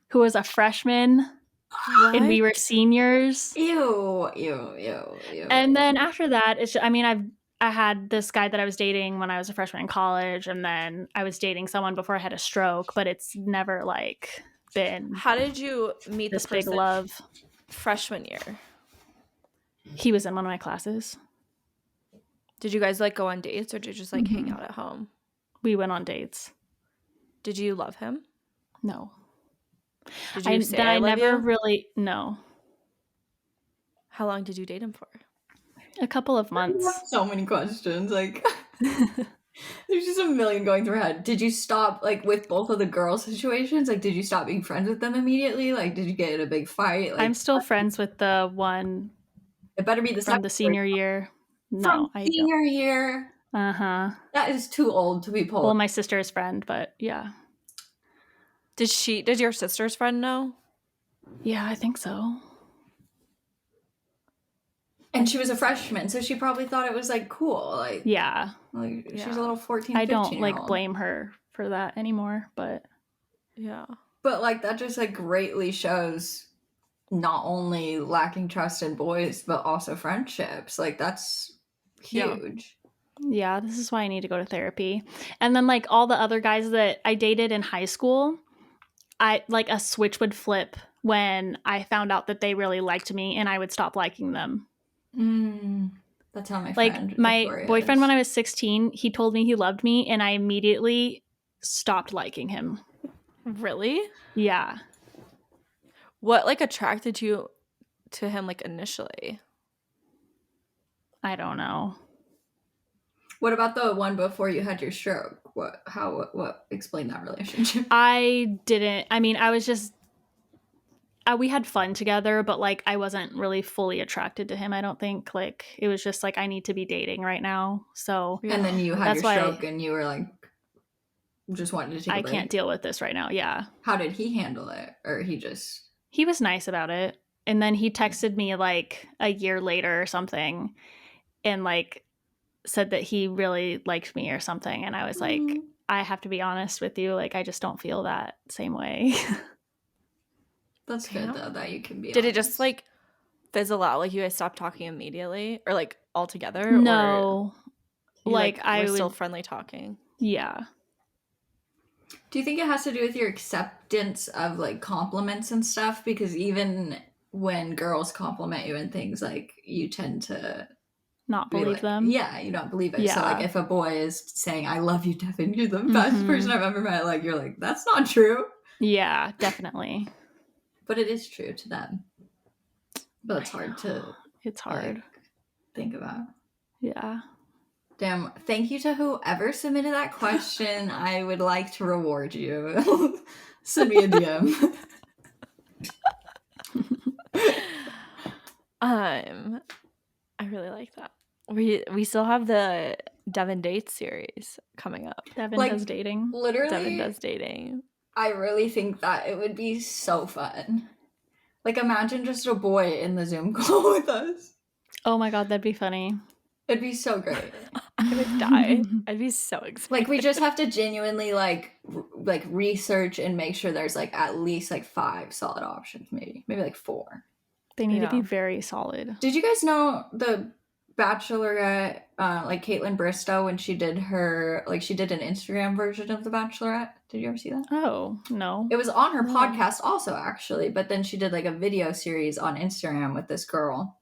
who was a freshman, and we were What? seniors. Ew. And then after that, it's just, I mean, I had this guy that I was dating when I was a freshman in college, and then I was dating someone before I had a stroke, but it's never like been How did you meet this the big person love. freshman year? He was in one of my classes. Did you guys like go on dates or did you just like hang Mhm. out at home? We went on dates. Did you love him? No. Did you say I I love never you? really, no. How long did you date him for? A couple of months. So many questions. Like, there's just a million going through her head. Did you stop, like, with both of the girl situations? Like, did you stop being friends with them immediately? Like, did you get in a big fight? Like, I'm still friends with the one it better be the from the senior year. No, I don't. senior year. Uh-huh. That is too old to be pulled. Well, my sister's friend, but yeah. Did your sister's friend know? Yeah, I think so. And she was a freshman, so she probably thought it was, like, cool. Like, Yeah. she's Yeah. a little 14, I 15 don't like year old. blame her for that anymore, but Yeah. But, like, that just, like, greatly shows not only lacking trust in boys, but also friendships. Like, that's Yeah. huge. yeah, this is why I need to go to therapy. And then like all the other guys that I dated in high school, I like a switch would flip when I found out that they really liked me, and I would stop liking them. That's how my friend Like my Victoria boyfriend is. when I was 16, he told me he loved me, and I immediately stopped liking him. Really? Yeah. What like attracted you to him like initially? I don't know. What about the one before you had your stroke? What explain that relationship? I didn't. I mean, we had fun together, but like I wasn't really fully attracted to him. I don't think. Like it was just like I need to be dating right now. So And then you had That's your why stroke and you were like, just wanted to take a I break. can't deal with this right now. Yeah. How did he handle it? Or he just... He was nice about it. And then he texted me like a year later or something and like said that he really liked me or something. And I was like, I have to be honest with you. Like, I just don't feel that same way. That's good though, that you can be Did honest. it just like fizzle out? Like you guys stopped talking immediately or like altogether? No. Or like I were still would friendly talking? Yeah. Do you think it has to do with your acceptance of like compliments and stuff? Because even when girls compliment you and things, like you tend to not be believe like, them. yeah, you don't believe it. Yeah. So like if a boy is saying, I love you, Devon, you're the best person I've ever met, like you're like, that's not true. Yeah, definitely. But it is true to them. But it's hard to It's hard. like, think about. Yeah. Damn, thank you to whoever submitted that question. I would like to reward you. Send me a DM. I really like that. We still have the Devon Dates series coming up. Devon Like, does dating. Literally, Devon does dating. I really think that it would be so fun. Like, imagine just a boy in the Zoom call with us. Oh my god, that'd be funny. It'd be so great. I would die. I'd be so excited. Like, we just have to genuinely like research and make sure there's like at least like 5 solid options, maybe like 4. They need to be Yeah. very solid. Did you guys know the Bachelorette, like Caitlin Bristow, when she did her, like she did an Instagram version of the Bachelorette? Did you ever see that? Oh, no. It was on her No. podcast also, actually, but then she did like a video series on Instagram with this girl.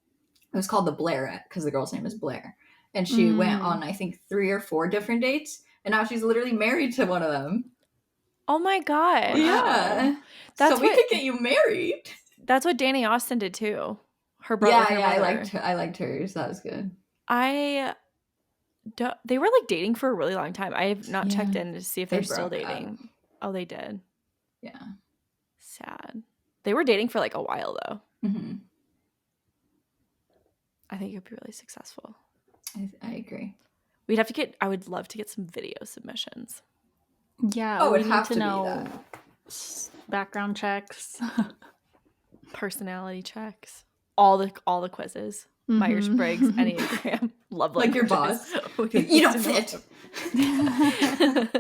It was called the Blairette because the girl's name is Blair. And she went on, I think, 3 or 4 different dates, and now she's literally married to one of them. Oh my god. Yeah. That's so we what- could get you married. That's what Danny Austin did too. Her brother. Yeah, her yeah, brother. I liked hers. That was good. They were like dating for a really long time. I have not Yeah. checked in to see if They they're still broke up. dating. Oh, they did. Yeah. Sad. They were dating for like a while though. Mm-hmm. I think it'd be really successful. I agree. I would love to get some video submissions. Yeah, Oh, we it'd need have to to be know that. background checks. Personality checks. All the quizzes. Myers-Briggs, Enneagram, love Like your languages. boss. You don't fit.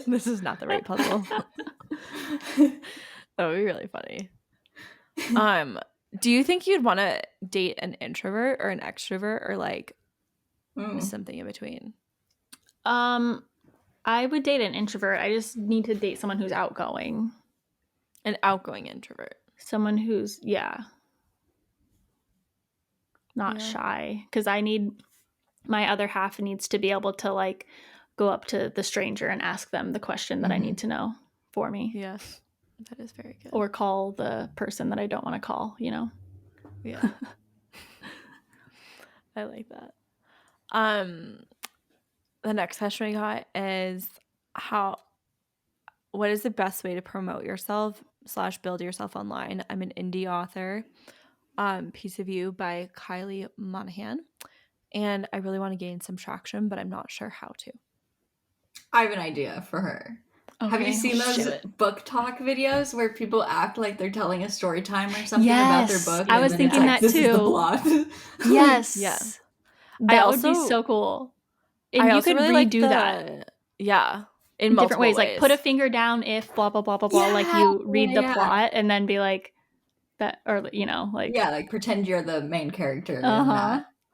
This is not the right puzzle. That would be really funny. Do you think you'd want to date an introvert or an extrovert or like something in between? I would date an introvert. I just need to date someone who's outgoing. An outgoing introvert. Someone who's not shy, because I need my other half needs to be able to like go up to the stranger and ask them the question that I need to know for me. Yeah, that is very good. Or call the person that I don't want to call, you know? Yeah. I like that. The next question we got is what is the best way to promote yourself / build yourself online? I'm an indie author. Piece of You by Kylie Monahan. And I really want to gain some traction, but I'm not sure how to. I have an idea for her. Okay, have you seen those book talk videos where people act like they're telling a story time or something about their book? I was thinking that this too. Is the plot. Yes. Yeah. That would be so cool. And you could really redo that. Yeah. In different ways. ways. Like put a finger down if blah, blah, blah, blah, blah. Like you read the plot and then be like that, or, you know, like. Yeah, like pretend you're the main character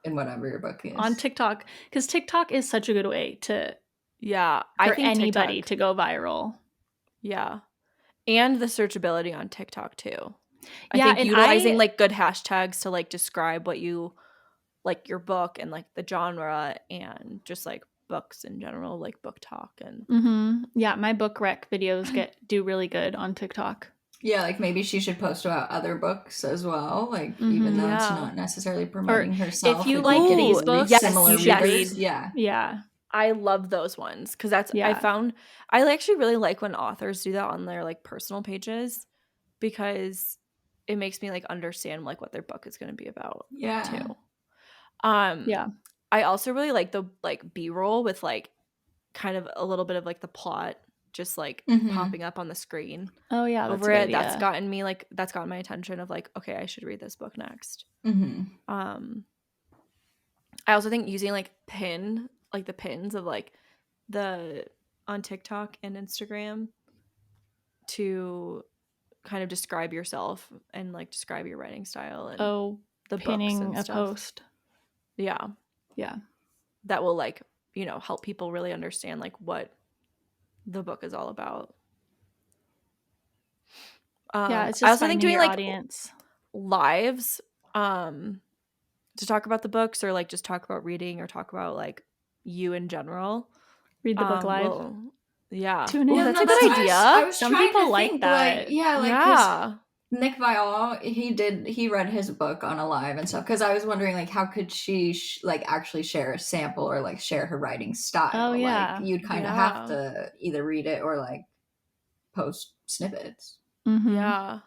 in whatever your book is. On TikTok. Because TikTok is such a good way to. Yeah. For anybody to go viral. Yeah. And the searchability on TikTok too. Yeah, I think utilizing like good hashtags to like describe what you like your book and like the genre and just like books in general, like book talk and yeah, my book rec videos do really good on TikTok. Yeah, like maybe she should post about other books as well, like even though it's not necessarily promoting herself. If you like these books, similar readers. Yeah. I love those ones because I actually really like when authors do that on their like personal pages because it makes me like understand like what their book is going to be about Yeah. too. Yeah. I also really like the like B-roll with like kind of a little bit of like the plot just like popping up on the screen. Oh yeah, that's over a good it. idea. That's gotten my attention of like, okay, I should read this book next. I also think using like the pins of like the on TikTok and Instagram to kind of describe yourself and like describe your writing style and the pinning books and a stuff. post. Yeah. That will like, you know, help people really understand like what the book is all about. It's just I also think doing your like audience lives to talk about the books or like just talk about reading or talk about like you in general. Read the book live. Tune in. Ooh, that's a good idea. Some people like that. Because Nick Viall, he read his book on a live and stuff. Because I was wondering, like, how could she like actually share a sample or like share her writing style? Oh yeah, like you'd kind of have to either read it or like post snippets. Yeah.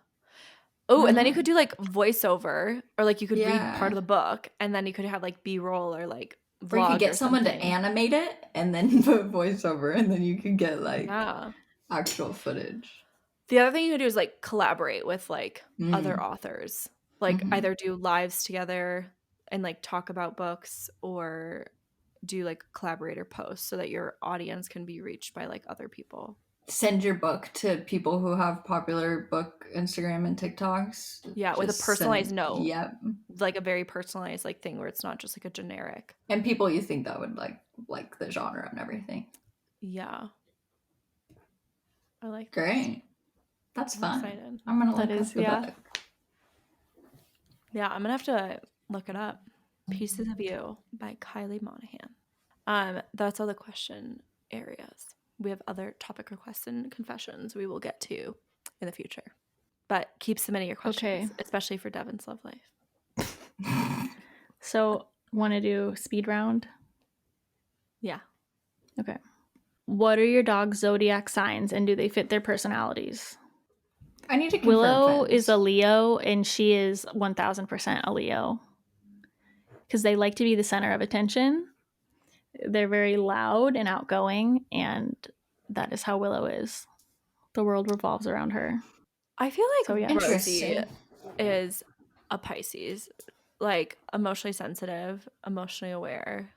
Oh, and then you could do like voiceover, or like you could read part of the book, and then you could have like B-roll or like vlog, or you could get someone to animate it and then put voiceover, and then you could get like actual footage. The other thing you could do is like collaborate with like other authors, like either do lives together and like talk about books, or do like collaborator posts so that your audience can be reached by like other people. Send your book to people who have popular book Instagram and TikToks. Yeah, with a personalized note. Yep. Like a very personalized like thing where it's not just like a generic. And people you think that would like the genre and everything. Yeah. I like Great. That's fun. Excited. I'm gonna look up the book. Yeah, I'm gonna have to look it up. Pieces of You by Kylie Monahan. That's all the question areas. We have other topic requests and confessions we will get to in the future. But keep submitting your questions, especially for Devon's love life. So, want to do speed round? Yeah. Okay. What are your dog's zodiac signs, and do they fit their personalities? I need to confirm. Willow is a Leo, and she is 1000% a Leo. Because they like to be the center of attention. They're very loud and outgoing, and that is how Willow is. The world revolves around her. I feel like Rosie is a Pisces, like emotionally sensitive, emotionally aware.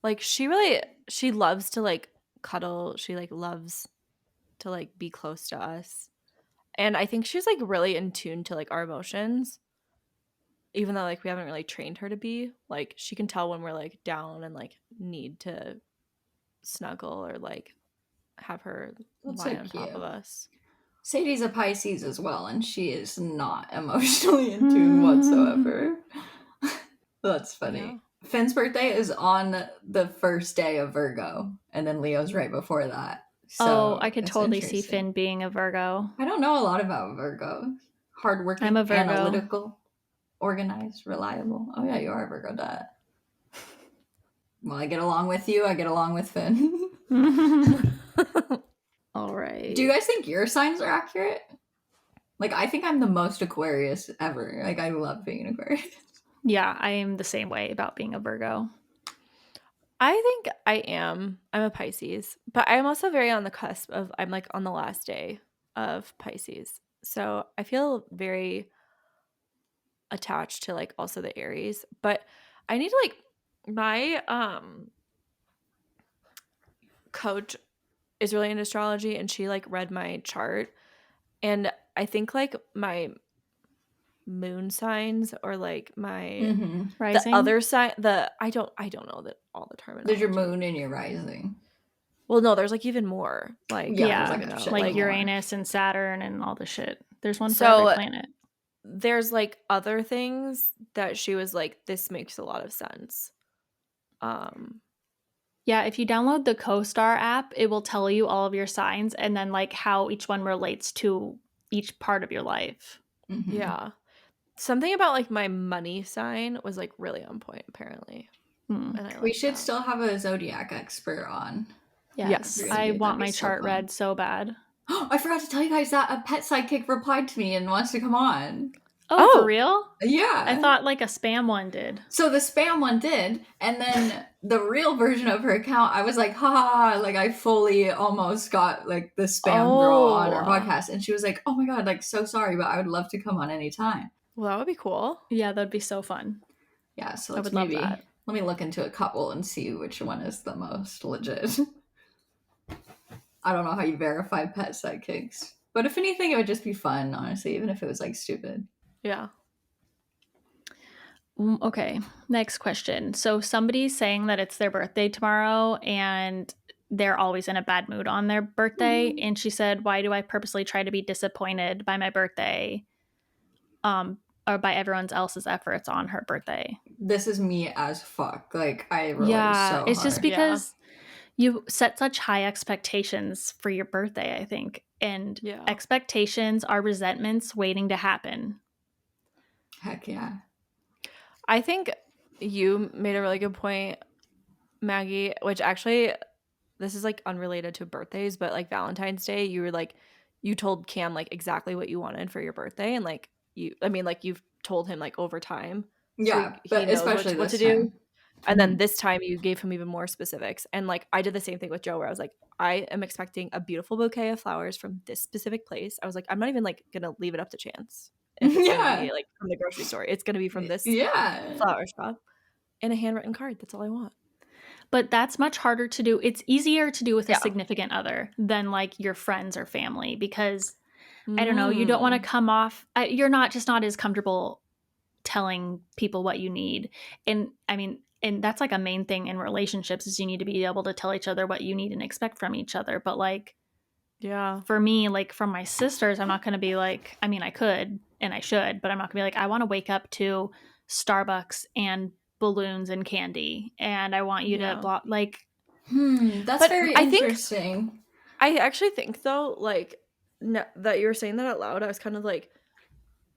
Like she loves to like cuddle. She like loves to like be close to us. And I think she's like really in tune to like our emotions. Even though like we haven't really trained her to be, like she can tell when we're like down and like need to snuggle or like have her lie on top of us. Sadie's a Pisces as well, and she is not emotionally in tune whatsoever. That's funny. Yeah. Finn's birthday is on the first day of Virgo, and then Leo's right before that. So I could totally see Finn being a Virgo. I don't know a lot about Virgo. Hardworking, I'm a Virgo. Analytical, organized, reliable. Oh yeah, you are a Virgo, Dad. Well, I get along with you. I get along with Finn. All right. Do you guys think your signs are accurate? Like, I think I'm the most Aquarius ever. Like, I love being an Aquarius. Yeah, I am the same way about being a Virgo. I think I am. I'm a Pisces, but I'm also very on the cusp of, I'm like on the last day of Pisces. So I feel very attached to like also the Aries, but I need to like, my coach is really into astrology, and she like read my chart, and I think like my moon signs or like my rising, the other sign, I don't know that all the terminology. There's your moon and your rising. Well, no, there's like even more. Like like Uranus and Saturn and all the shit. There's one for every planet. There's like other things that she was like, this makes a lot of sense. Yeah, if you download the CoStar app, it will tell you all of your signs and then like how each one relates to each part of your life. Yeah. Something about like my money sign was like really on point apparently. And we should still have a zodiac expert on. Yes. I want my chart read so bad. I forgot to tell you guys that a pet sidekick replied to me and wants to come on. Oh, for real? Yeah. I thought like a spam one did. So the spam one did, and then the real version of her account, I was like, ha, like I fully almost got like the spam girl on her podcast, and she was like, oh my god, like so sorry, but I would love to come on anytime. Well, that would be cool. Yeah, that'd be so fun. Yeah, so I would love that. Let me look into a couple and see which one is the most legit. I don't know how you verify pet sidekicks, but if anything, it would just be fun, honestly, even if it was like stupid. Yeah. Okay, next question. So somebody's saying that it's their birthday tomorrow and they're always in a bad mood on their birthday. And she said, why do I purposely try to be disappointed by my birthday or by everyone else's efforts on her birthday? This is me as fuck. Like, I relate so it's hard. just because you set such high expectations for your birthday, I think. And expectations are resentments waiting to happen. Heck yeah. I think you made a really good point, Maggie, which actually, this is like unrelated to birthdays, but like Valentine's Day, you were like, you told Cam like exactly what you wanted for your birthday. And like, you've told him like over time. Yeah, so but he knows especially what to this time. do. And then this time you gave him even more specifics. And like, I did the same thing with Joe where I was like, I am expecting a beautiful bouquet of flowers from this specific place. I was like, I'm not even like going to leave it up to chance. If it's gonna be like from the grocery store, it's going to be from this flower shop and a handwritten card. That's all I want. But that's much harder to do. It's easier to do with a significant other than like your friends or family because I don't know, you don't want to come off, you're not as comfortable telling people what you need. And I mean, and that's like a main thing in relationships is you need to be able to tell each other what you need and expect from each other. But like, for me, like from my sisters, I'm not going to be like, I mean, I could and I should, but I'm not gonna be like, I want to wake up to Starbucks and balloons and candy and I want you to block like that's very interesting. I actually think though, like that you were saying that out loud, I was kind of like,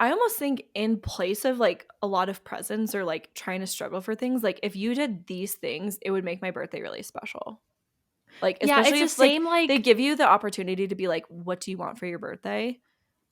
I almost think in place of like a lot of presents or like trying to struggle for things, like if you did these things, it would make my birthday really special. Like especially it's if the same, like they give you the opportunity to be like, what do you want for your birthday?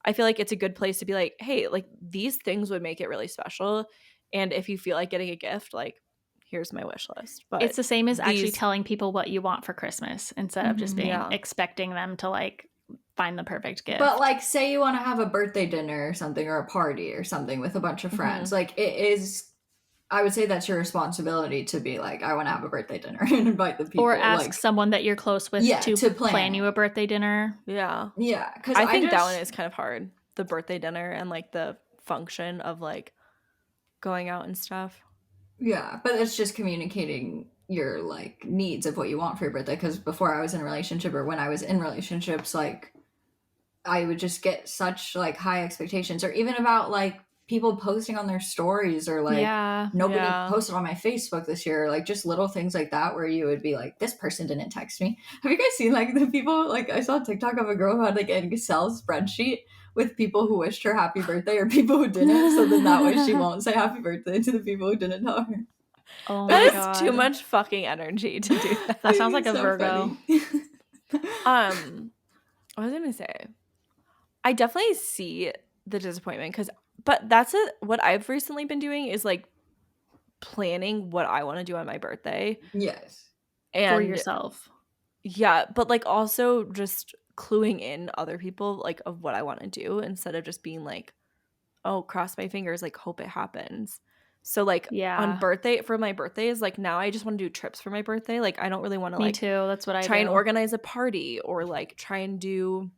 I feel like it's a good place to be like, hey, like these things would make it really special. And if you feel like getting a gift, like here's my wish list. But it's the same as actually telling people what you want for Christmas instead of just being expecting them to like find the perfect gift. But like say you want to have a birthday dinner or something or a party or something with a bunch of friends. Like it is, I would say that's your responsibility to be like, I want to have a birthday dinner and invite the people. Or ask someone that you're close with to plan you a birthday dinner. Yeah. Because I think that one is kind of hard. The birthday dinner and like the function of like going out and stuff. Yeah, but it's just communicating your like needs of what you want for your birthday. Because before I was in a relationship or when I was in relationships, like I would just get such like high expectations or even about like people posting on their stories or like nobody posted on my Facebook this year, like just little things like that where you would be like, this person didn't text me. Have you guys seen like the people, like I saw a TikTok of a girl who had like an Excel spreadsheet with people who wished her happy birthday or people who didn't, so then that way she won't say happy birthday to the people who didn't tell her. Oh my God. That is too much fucking energy to do that. That sounds like a Virgo. What was I gonna say? I definitely see the disappointment but that's what I've recently been doing is like planning what I want to do on my birthday. Yes. And for yourself. Yeah, but like also just cluing in other people like of what I want to do instead of just being like, oh, cross my fingers, like hope it happens. So like on for my birthdays, like now I just want to do trips for my birthday. Like I don't really want to Me too. That's what I try and organize a party or like try and do,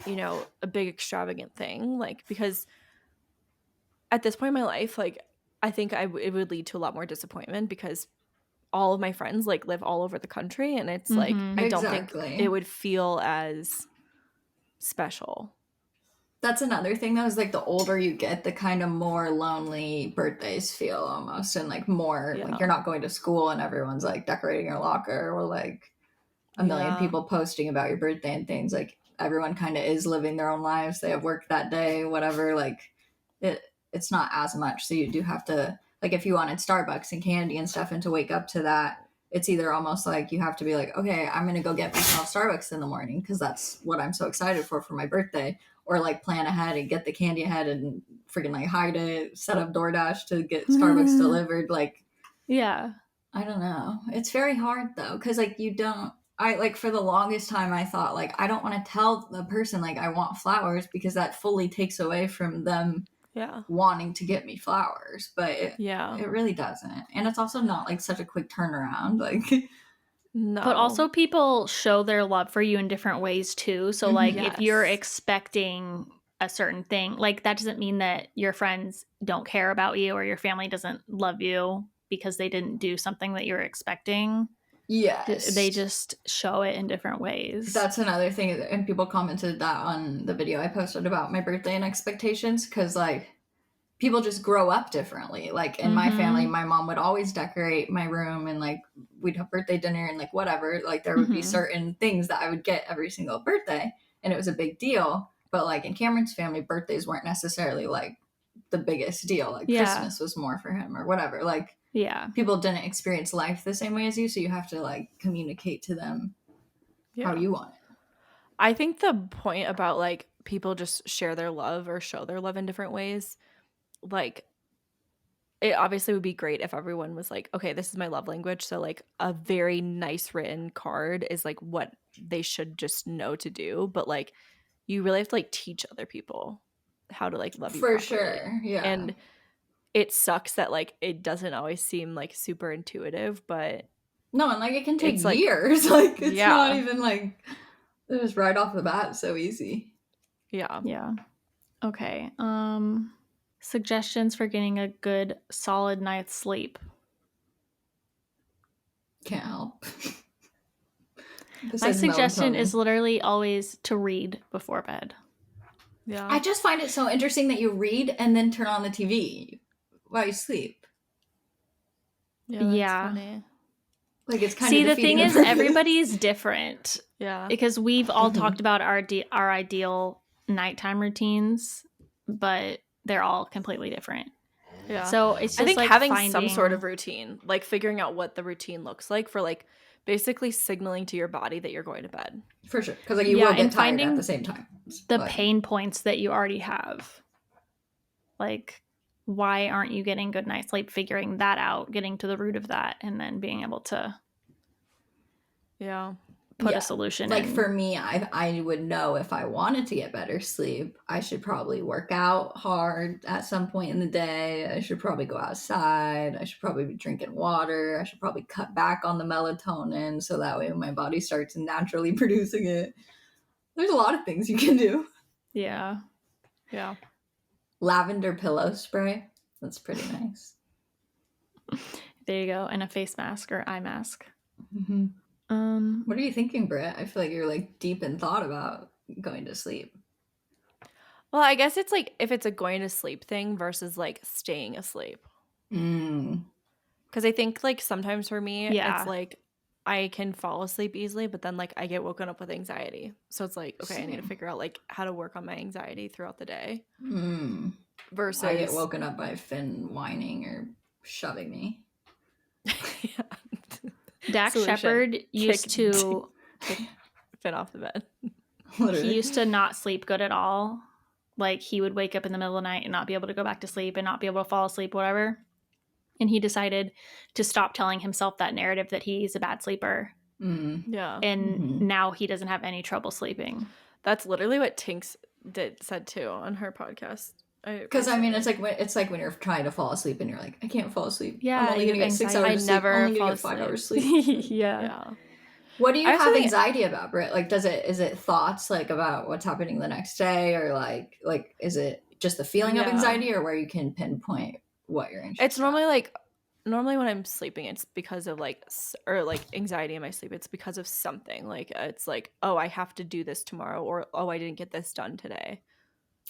you know, a big extravagant thing. Like because at this point in my life, like I think it would lead to a lot more disappointment because all of my friends like live all over the country and it's like I don't think it would feel as special. That's another thing though, is like the older you get, the kind of more lonely birthdays feel almost, and like more like you're not going to school and everyone's like decorating your locker or like a million people posting about your birthday and things. Like everyone kind of is living their own lives. They have work that day, whatever. Like it's not as much. So you do have to, like if you wanted Starbucks and candy and stuff and to wake up to that, it's either almost like you have to be like, okay, I'm going to go get myself Starbucks in the morning because that's what I'm so excited for my birthday. Or like plan ahead and get the candy ahead and freaking like hide it, set up DoorDash to get Starbucks delivered. Like, yeah. I don't know. It's very hard though, because like I like for the longest time I thought like I don't want to tell the person like I want flowers because that fully takes away from them wanting to get me flowers, but it really doesn't. And it's also not like such a quick turnaround. Like, no. But also people show their love for you in different ways too. So like if you're expecting a certain thing, like that doesn't mean that your friends don't care about you or your family doesn't love you because they didn't do something that you were expecting. Yes. They just show it in different ways. That's another thing, and people commented that on the video I posted about my birthday and expectations, because like people just grow up differently. Like in my family, my mom would always decorate my room and like we'd have birthday dinner and like whatever. Like there would be certain things that I would get every single birthday and it was a big deal. But like in Cameron's family, birthdays weren't necessarily like the biggest deal. Like Christmas was more for him or whatever. Like people didn't experience life the same way as you, so you have to like communicate to them how you want it. I think the point about like people just share their love or show their love in different ways, like it obviously would be great if everyone was like, okay, this is my love language, so like a very nice written card is like what they should just know to do. But like you really have to like teach other people how to like love you for properly. sure. Yeah. And it sucks that like it doesn't always seem like super intuitive, but no, and like it can take years. Like it's not even like it was right off the bat so easy. Yeah. Okay. Suggestions for getting a good solid night's sleep. Can't help. My suggestion is literally always to read before bed. Yeah. I just find it so interesting that you read and then turn on the TV while you sleep. Yeah. Funny. Like it's kind of the thing is everybody's different. Yeah. Because we've all talked about our ideal nighttime routines, but they're all completely different. Yeah. So it's just I think like having some sort of routine, like figuring out what the routine looks like for like basically signaling to your body that you're going to bed. For sure. Because like you will get tired at the same time. The pain points that you already have. Like, why aren't you getting good night's sleep? Figuring that out, getting to the root of that, and then being able to put a solution like in. For me, I would know if I wanted to get better sleep, I should probably work out hard at some point in the day. I should probably go outside. I should probably be drinking water. I should probably cut back on the melatonin so that way my body starts naturally producing it. There's a lot of things you can do. Yeah. Lavender pillow spray. That's pretty nice. There you go. And a face mask or eye mask. Mm-hmm. What are you thinking, Britt? I feel like you're like deep in thought about going to sleep. Well, I guess it's like if it's a going to sleep thing versus like staying asleep. Because I think like sometimes for me, it's like I can fall asleep easily, but then like I get woken up with anxiety. So it's like, okay, I need to figure out like how to work on my anxiety throughout the day. Versus I get woken up by Finn whining or shoving me. Dax Shepard used to kick Finn off the bed. Literally. He used to not sleep good at all. Like he would wake up in the middle of the night and not be able to go back to sleep and not be able to fall asleep, whatever. And he decided to stop telling himself that narrative that he's a bad sleeper. Yeah. And now he doesn't have any trouble sleeping. That's literally what Tinks said too on her podcast. Because I mean, it's like when you're trying to fall asleep and you're like, I can't fall asleep. Yeah, I'm only gonna get 6 hours of sleep. I'm only gonna get 5 hours sleep. Yeah. What do you have anxiety about, Britt? Like, is it thoughts like about what's happening the next day, or like is it just the feeling of anxiety, or where you can pinpoint what you're anxious? It's normally when I'm sleeping, it's because of like anxiety in my sleep. It's because of something. Like it's like, oh, I have to do this tomorrow, or oh, I didn't get this done today.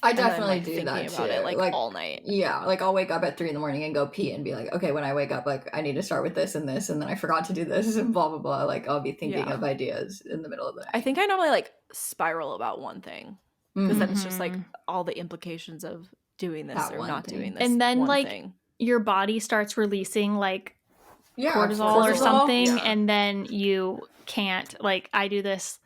I definitely do that about too. It like all night. Yeah, like I'll wake up at 3 a.m. and go pee and be like, okay, when I wake up, like I need to start with this and this, and then I forgot to do this and blah blah blah. Like I'll be thinking of ideas in the middle of the night. I think I normally like spiral about one thing because then it's just like all the implications of doing this or not doing this, and then like thing. Your body starts releasing like cortisol or something, and then you can't. Like I do this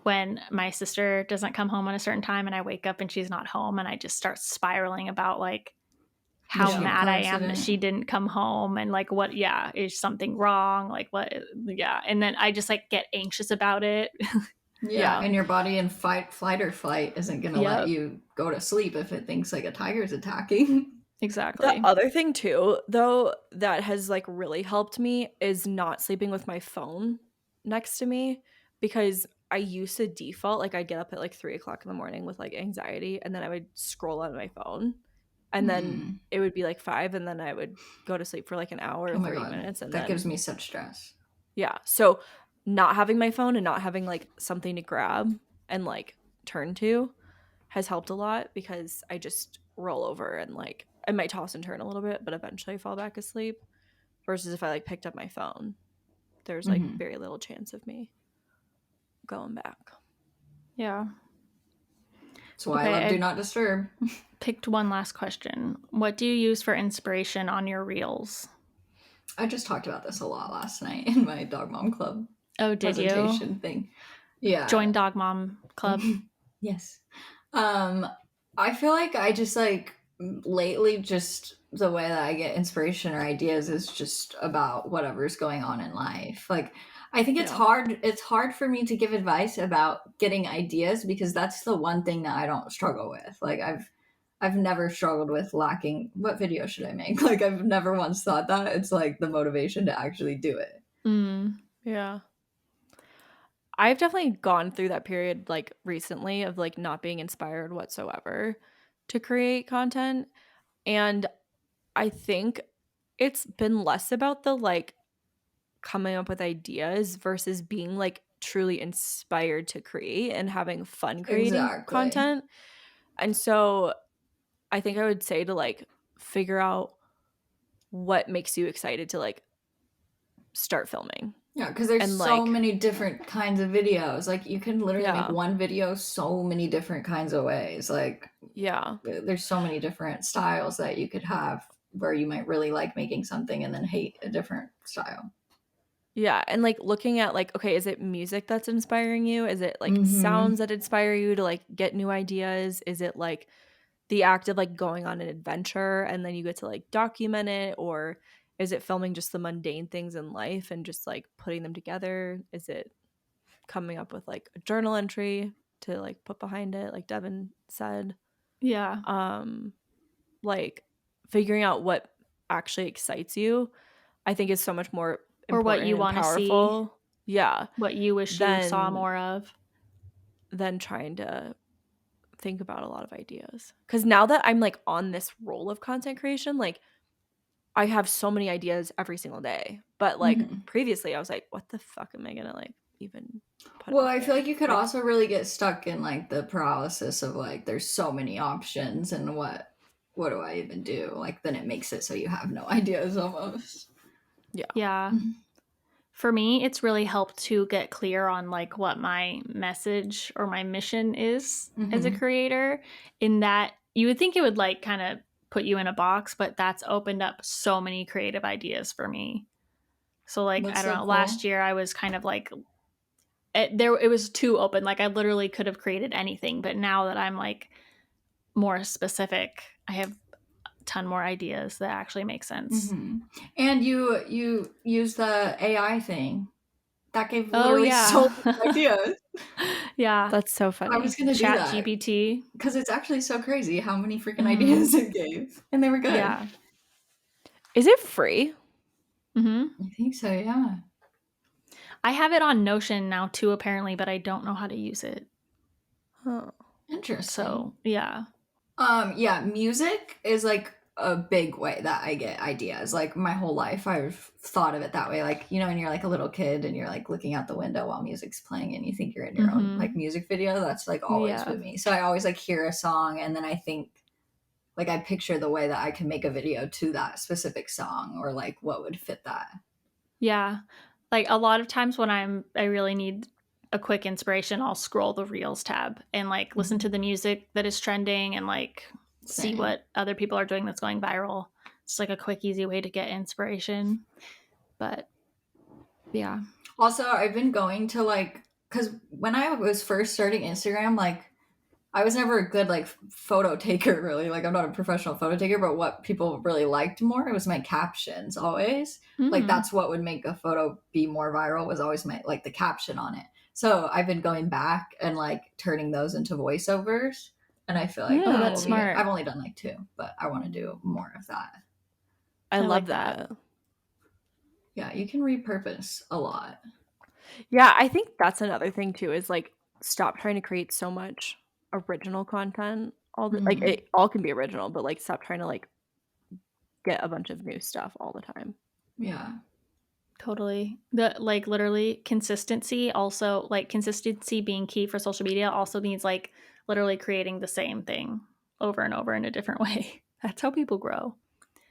when my sister doesn't come home at a certain time and I wake up and she's not home and I just start spiraling about like how Yeah. mad Car I am that accident. she didn't come home and like what, is something wrong? Like what, And then I just like get anxious about it. Yeah, and your body in flight or flight isn't gonna let Yep. you go to sleep if it thinks like a tiger's attacking. Exactly. The other thing too, though, that has like really helped me is not sleeping with my phone next to me, because I used to default, like I'd get up at like 3 o'clock in the morning with like anxiety, and then I would scroll on my phone, and then it would be like 5, and then I would go to sleep for like an hour or Oh my 30 God, minutes, and that then gives me such stress. yeah. So not having my phone and not having like something to grab and like turn to has helped a lot, because I just roll over and like I might toss and turn a little bit, but eventually I fall back asleep. Versus if I like picked up my phone, there's like very little chance of me going back. Yeah. That's why I love Do Not Disturb. Picked one last question. What do you use for inspiration on your reels? I just talked about this a lot last night in my Dog Mom Club presentation thing. Yeah. Join Dog Mom Club. Yes. I feel like I just like lately just the way that I get inspiration or ideas is just about whatever's going on in life. Like I think it's hard for me to give advice about getting ideas, because that's the one thing that I don't struggle with. Like I've never struggled with lacking what video should I make? Like I've never once thought that. It's like the motivation to actually do it. Yeah. I've definitely gone through that period like recently of like not being inspired whatsoever to create content. And I think it's been less about the like coming up with ideas versus being like truly inspired to create and having fun creating content. And so I think I would say to like figure out what makes you excited to like start filming. Yeah, because there's and, so like, many different kinds of videos. Like you can literally make one video so many different kinds of ways. Like there's so many different styles that you could have where you might really like making something and then hate a different style. Yeah, and like looking at like, okay, is it music that's inspiring you? Is it like sounds that inspire you to like get new ideas? Is it like the act of like going on an adventure and then you get to like document it? Or is it filming just the mundane things in life and just like putting them together? Is it coming up with like a journal entry to like put behind it, like Devon said? Yeah. Like figuring out what actually excites you, I think is so much more important, or what you want to see. Yeah. What you wish you saw more of. Than trying to think about a lot of ideas. Because now that I'm like on this role of content creation, like I have so many ideas every single day. But like previously I was like, what the fuck am I gonna like even put Well, out I there? feel like you could also really get stuck in like the paralysis of like there's so many options and what do I even do? Like then it makes it so you have no ideas almost. Yeah. For me, it's really helped to get clear on like what my message or my mission is as a creator, in that you would think it would like kind of put you in a box, but that's opened up so many creative ideas for me. So like, I don't know, last year I was kind of like, it was too open. Like I literally could have created anything, but now that I'm like more specific, I have a ton more ideas that actually make sense. And you use the AI thing. That gave literally so many ideas. Yeah. That's so funny. I was going to do that. ChatGPT. Because it's actually so crazy how many freaking ideas it gave. And they were good. Yeah. Is it free? I think so, yeah. I have it on Notion now too, apparently, but I don't know how to use it. Huh. Interesting. So, yeah. Yeah, music is like a big way that I get ideas. Like my whole life I've thought of it that way. Like, you know, when you're like a little kid and you're like looking out the window while music's playing and you think you're in your own like music video, that's like always with me. So I always like hear a song and then I think like I picture the way that I can make a video to that specific song, or like what would fit that. Yeah. Like a lot of times when I really need a quick inspiration, I'll scroll the Reels tab and like listen to the music that is trending and like see what other people are doing that's going viral. It's like a quick, easy way to get inspiration. But yeah. Also, I've been going to like because when I was first starting Instagram, like I was never a good like photo taker really. Like I'm not a professional photo taker, but what people really liked more, it was my captions always. Like that's what would make a photo be more viral, was always my like the caption on it. So I've been going back and like turning those into voiceovers. And I feel like Oh, that's smart. I've only done like 2, but I want to do more of that. I love like that. Yeah, you can repurpose a lot. Yeah, I think that's another thing too, is like stop trying to create so much original content. Like it all can be original, but like stop trying to like get a bunch of new stuff all the time. Yeah. Totally. The like literally consistency, also like consistency being key for social media also means like literally creating the same thing over and over in a different way. That's how people grow.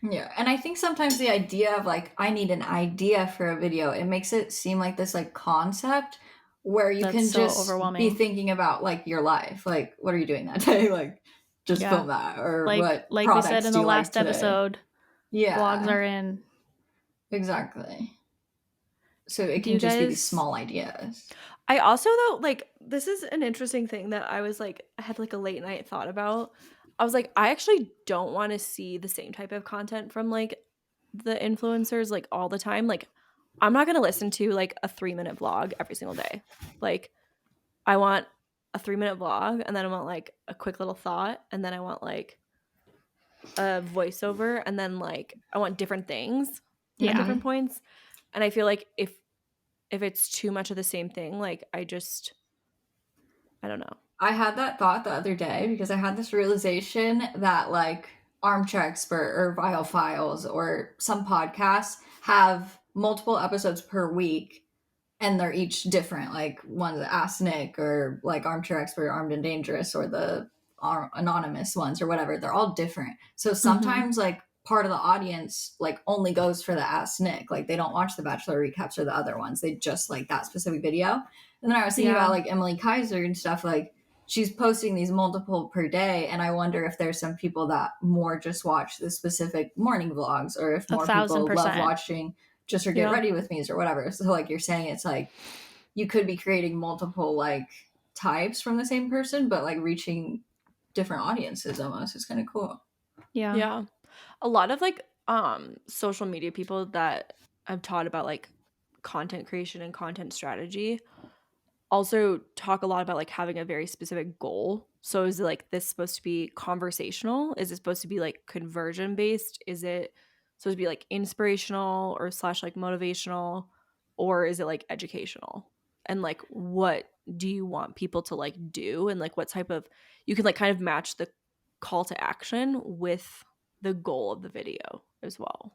Yeah, and I think sometimes the idea of like I need an idea for a video, it makes it seem like this like concept where you That's can so just overwhelming. be thinking about like your life, like what are you doing that day, like just film that, or what like we products said in do the you last like today? episode. Yeah, Vlogs are in. Exactly. So it can just be these small ideas. I also though, like this is an interesting thing that I was like, I had like a late night thought about. I was like, I actually don't want to see the same type of content from like the influencers like all the time. Like I'm not going to listen to like a 3-minute vlog every single day. Like I want a 3-minute vlog, and then I want like a quick little thought, and then I want like a voiceover, and then like I want different things at different points. And I feel like if it's too much of the same thing, like I don't know. I had that thought the other day because I had this realization that like Armchair Expert or Vial Files or some podcasts have multiple episodes per week, and they're each different. Like one's Ask Nick, or like Armchair Expert, Armed and Dangerous, or the anonymous ones or whatever. They're all different. So sometimes like part of the audience like only goes for the Ask Nick. Like they don't watch the Bachelor recaps or the other ones. They just like that specific video. And then I was thinking about like Emily Kaiser and stuff, like she's posting these multiple per day, and I wonder if there's some people that more just watch the specific morning vlogs, or if more people love watching just her get ready with me's or whatever. So like you're saying, it's like you could be creating multiple like types from the same person, but like reaching different audiences almost. It's kind of cool. Yeah. A lot of like social media people that I've taught about like content creation and content strategy also talk a lot about like having a very specific goal. So is it like this supposed to be conversational? Is it supposed to be like conversion based? Is it supposed to be like inspirational or / like motivational? Or is it like educational? And like what do you want people to like do? And like what type of, you can like kind of match the call to action with the goal of the video as well.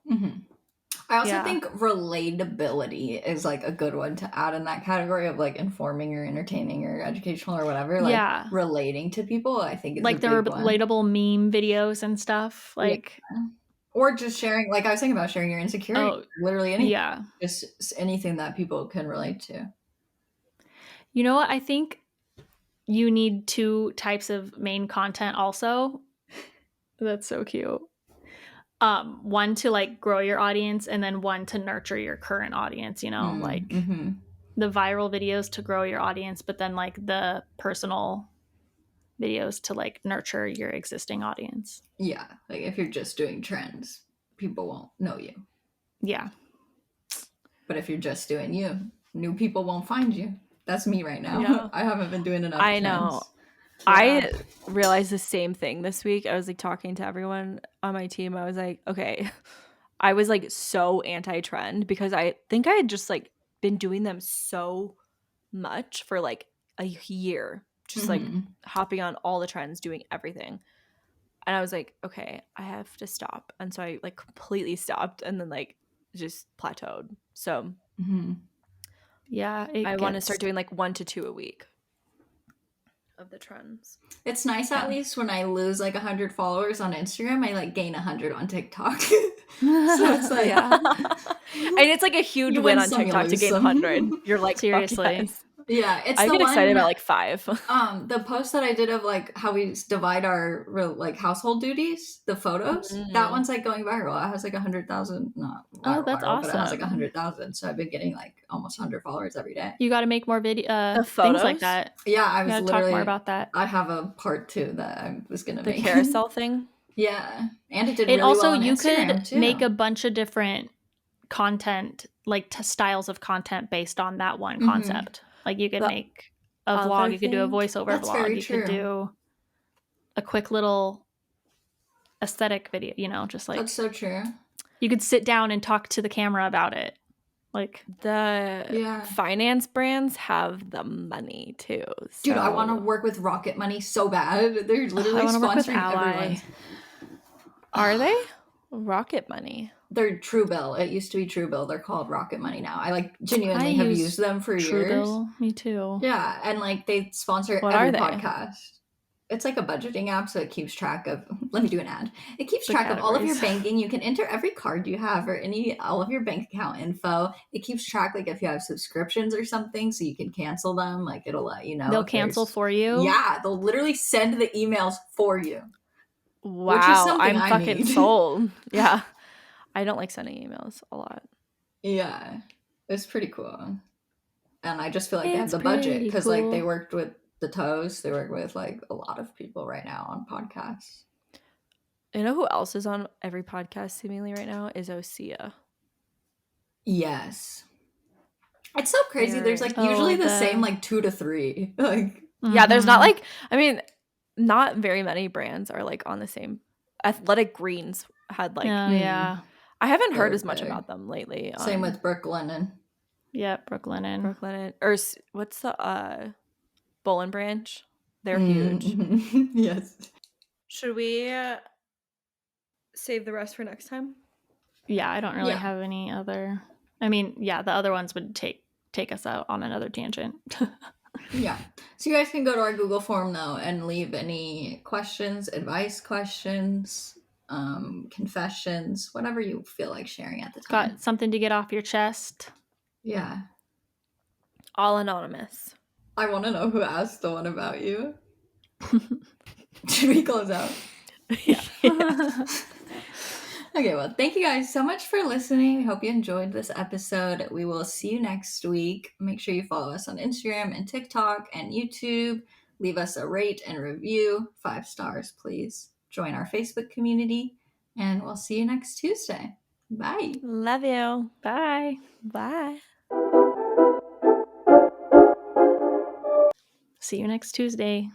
I also think relatability is like a good one to add in that category of like informing or entertaining or educational or whatever. Like relating to people, I think is like the relatable meme videos and stuff. Like or just sharing, like I was thinking about sharing your insecurity, literally anything. Just anything that people can relate to. You know what? I think you need 2 types of main content also. That's so cute. One to like grow your audience, and then one to nurture your current audience, you know, like the viral videos to grow your audience, but then like the personal videos to like nurture your existing audience. Yeah. Like if you're just doing trends, people won't know you. Yeah. But if you're just doing you, new people won't find you. That's me right now. Yeah. I haven't been doing enough I trends. know. I realized the same thing this week. I was like talking to everyone on my team. I was like, okay, I was like so anti-trend because I think I had just like been doing them so much for like a year, just like hopping on all the trends, doing everything. And I was like, okay, I have to stop. And so I like completely stopped and then like just plateaued. So yeah, I want to start doing like 1 to 2 a week of the trends. It's nice at least when I lose like 100 followers on Instagram, I like gain 100 on TikTok. So it's like and it's like a huge win on TikTok to gain 100. You're like, seriously. Yeah, it's I the get excited one, about like 5. the post that I did of like how we divide our like household duties, the photos, that one's like going viral. It has like 100,000, not that's viral, but it has like awesome. 100,000. So I've been getting like almost 100 followers every day. You got to make more video The things like photos? that. Yeah, I You was got to literally talk more about that. I have a part 2 that I was gonna The make. carousel thing? Yeah, and it did And really also, well on you Instagram could too. make a bunch of different content, like styles of content based on that one concept. Like you could The make a other vlog, you could do a thing- voiceover That's vlog, very you true. could do a quick little aesthetic video, you know, just like That's so true. you could sit down and talk to the camera about it. Like The finance brands have the money too. Dude, I want to so- work with Rocket Money so bad. They're literally I wanna work with sponsoring Ally. everyone. Are they? Rocket Money. They're Truebill. It used to be Truebill. They're called Rocket Money now. I like genuinely have use used them for years. Truebill, me too. Yeah, and like they sponsor What every are they? podcast. It's like a budgeting app, so it keeps track of. Let me do an ad. It keeps The track of all of your categories. banking. You can enter every card you have or all of your bank account info. It keeps track like if you have subscriptions or something, so you can cancel them. Like it'll let you know. They'll if cancel there's- for you. Yeah, they'll literally send the emails for you. Wow, Which is something I'm I fucking need. sold. Yeah. I don't like sending emails a lot. Yeah, it's pretty cool. And I just feel like they have It's the budget pretty because like they cool. worked with the Toes. They work with like a lot of people right now on podcasts. You know who else is on every podcast seemingly right now? Is Osea. Yes. It's so crazy. There's like Oh, usually the same the- like 2 to 3. Like Yeah, there's not Mhm. like, I mean, not very many brands are like on the same. Athletic Greens had like, Oh, yeah. I haven't They heard were as much big. about them lately. same with Brooklyn. Yep, Brooklyn. Brooklyn or what's the Bowl and Branch? They're huge. Yes. Should we save the rest for next time? Yeah, I don't really Yeah. have any other. I mean, yeah, the other ones would take us out on another tangent. Yeah. So you guys can go to our Google form though and leave any questions, advice questions, confessions, whatever you feel like sharing at the time. Got something to get off your chest? Yeah. All anonymous. I want to know who asked the one about you. Should we close out? Yeah. Okay, well, thank you guys so much for listening. Hope you enjoyed this episode. We will see you next week. Make sure you follow us on Instagram and TikTok and YouTube. Leave us a rate and review. 5 stars, please. Join our Facebook community. And we'll see you next Tuesday. Bye. Love you. Bye. Bye. See you next Tuesday.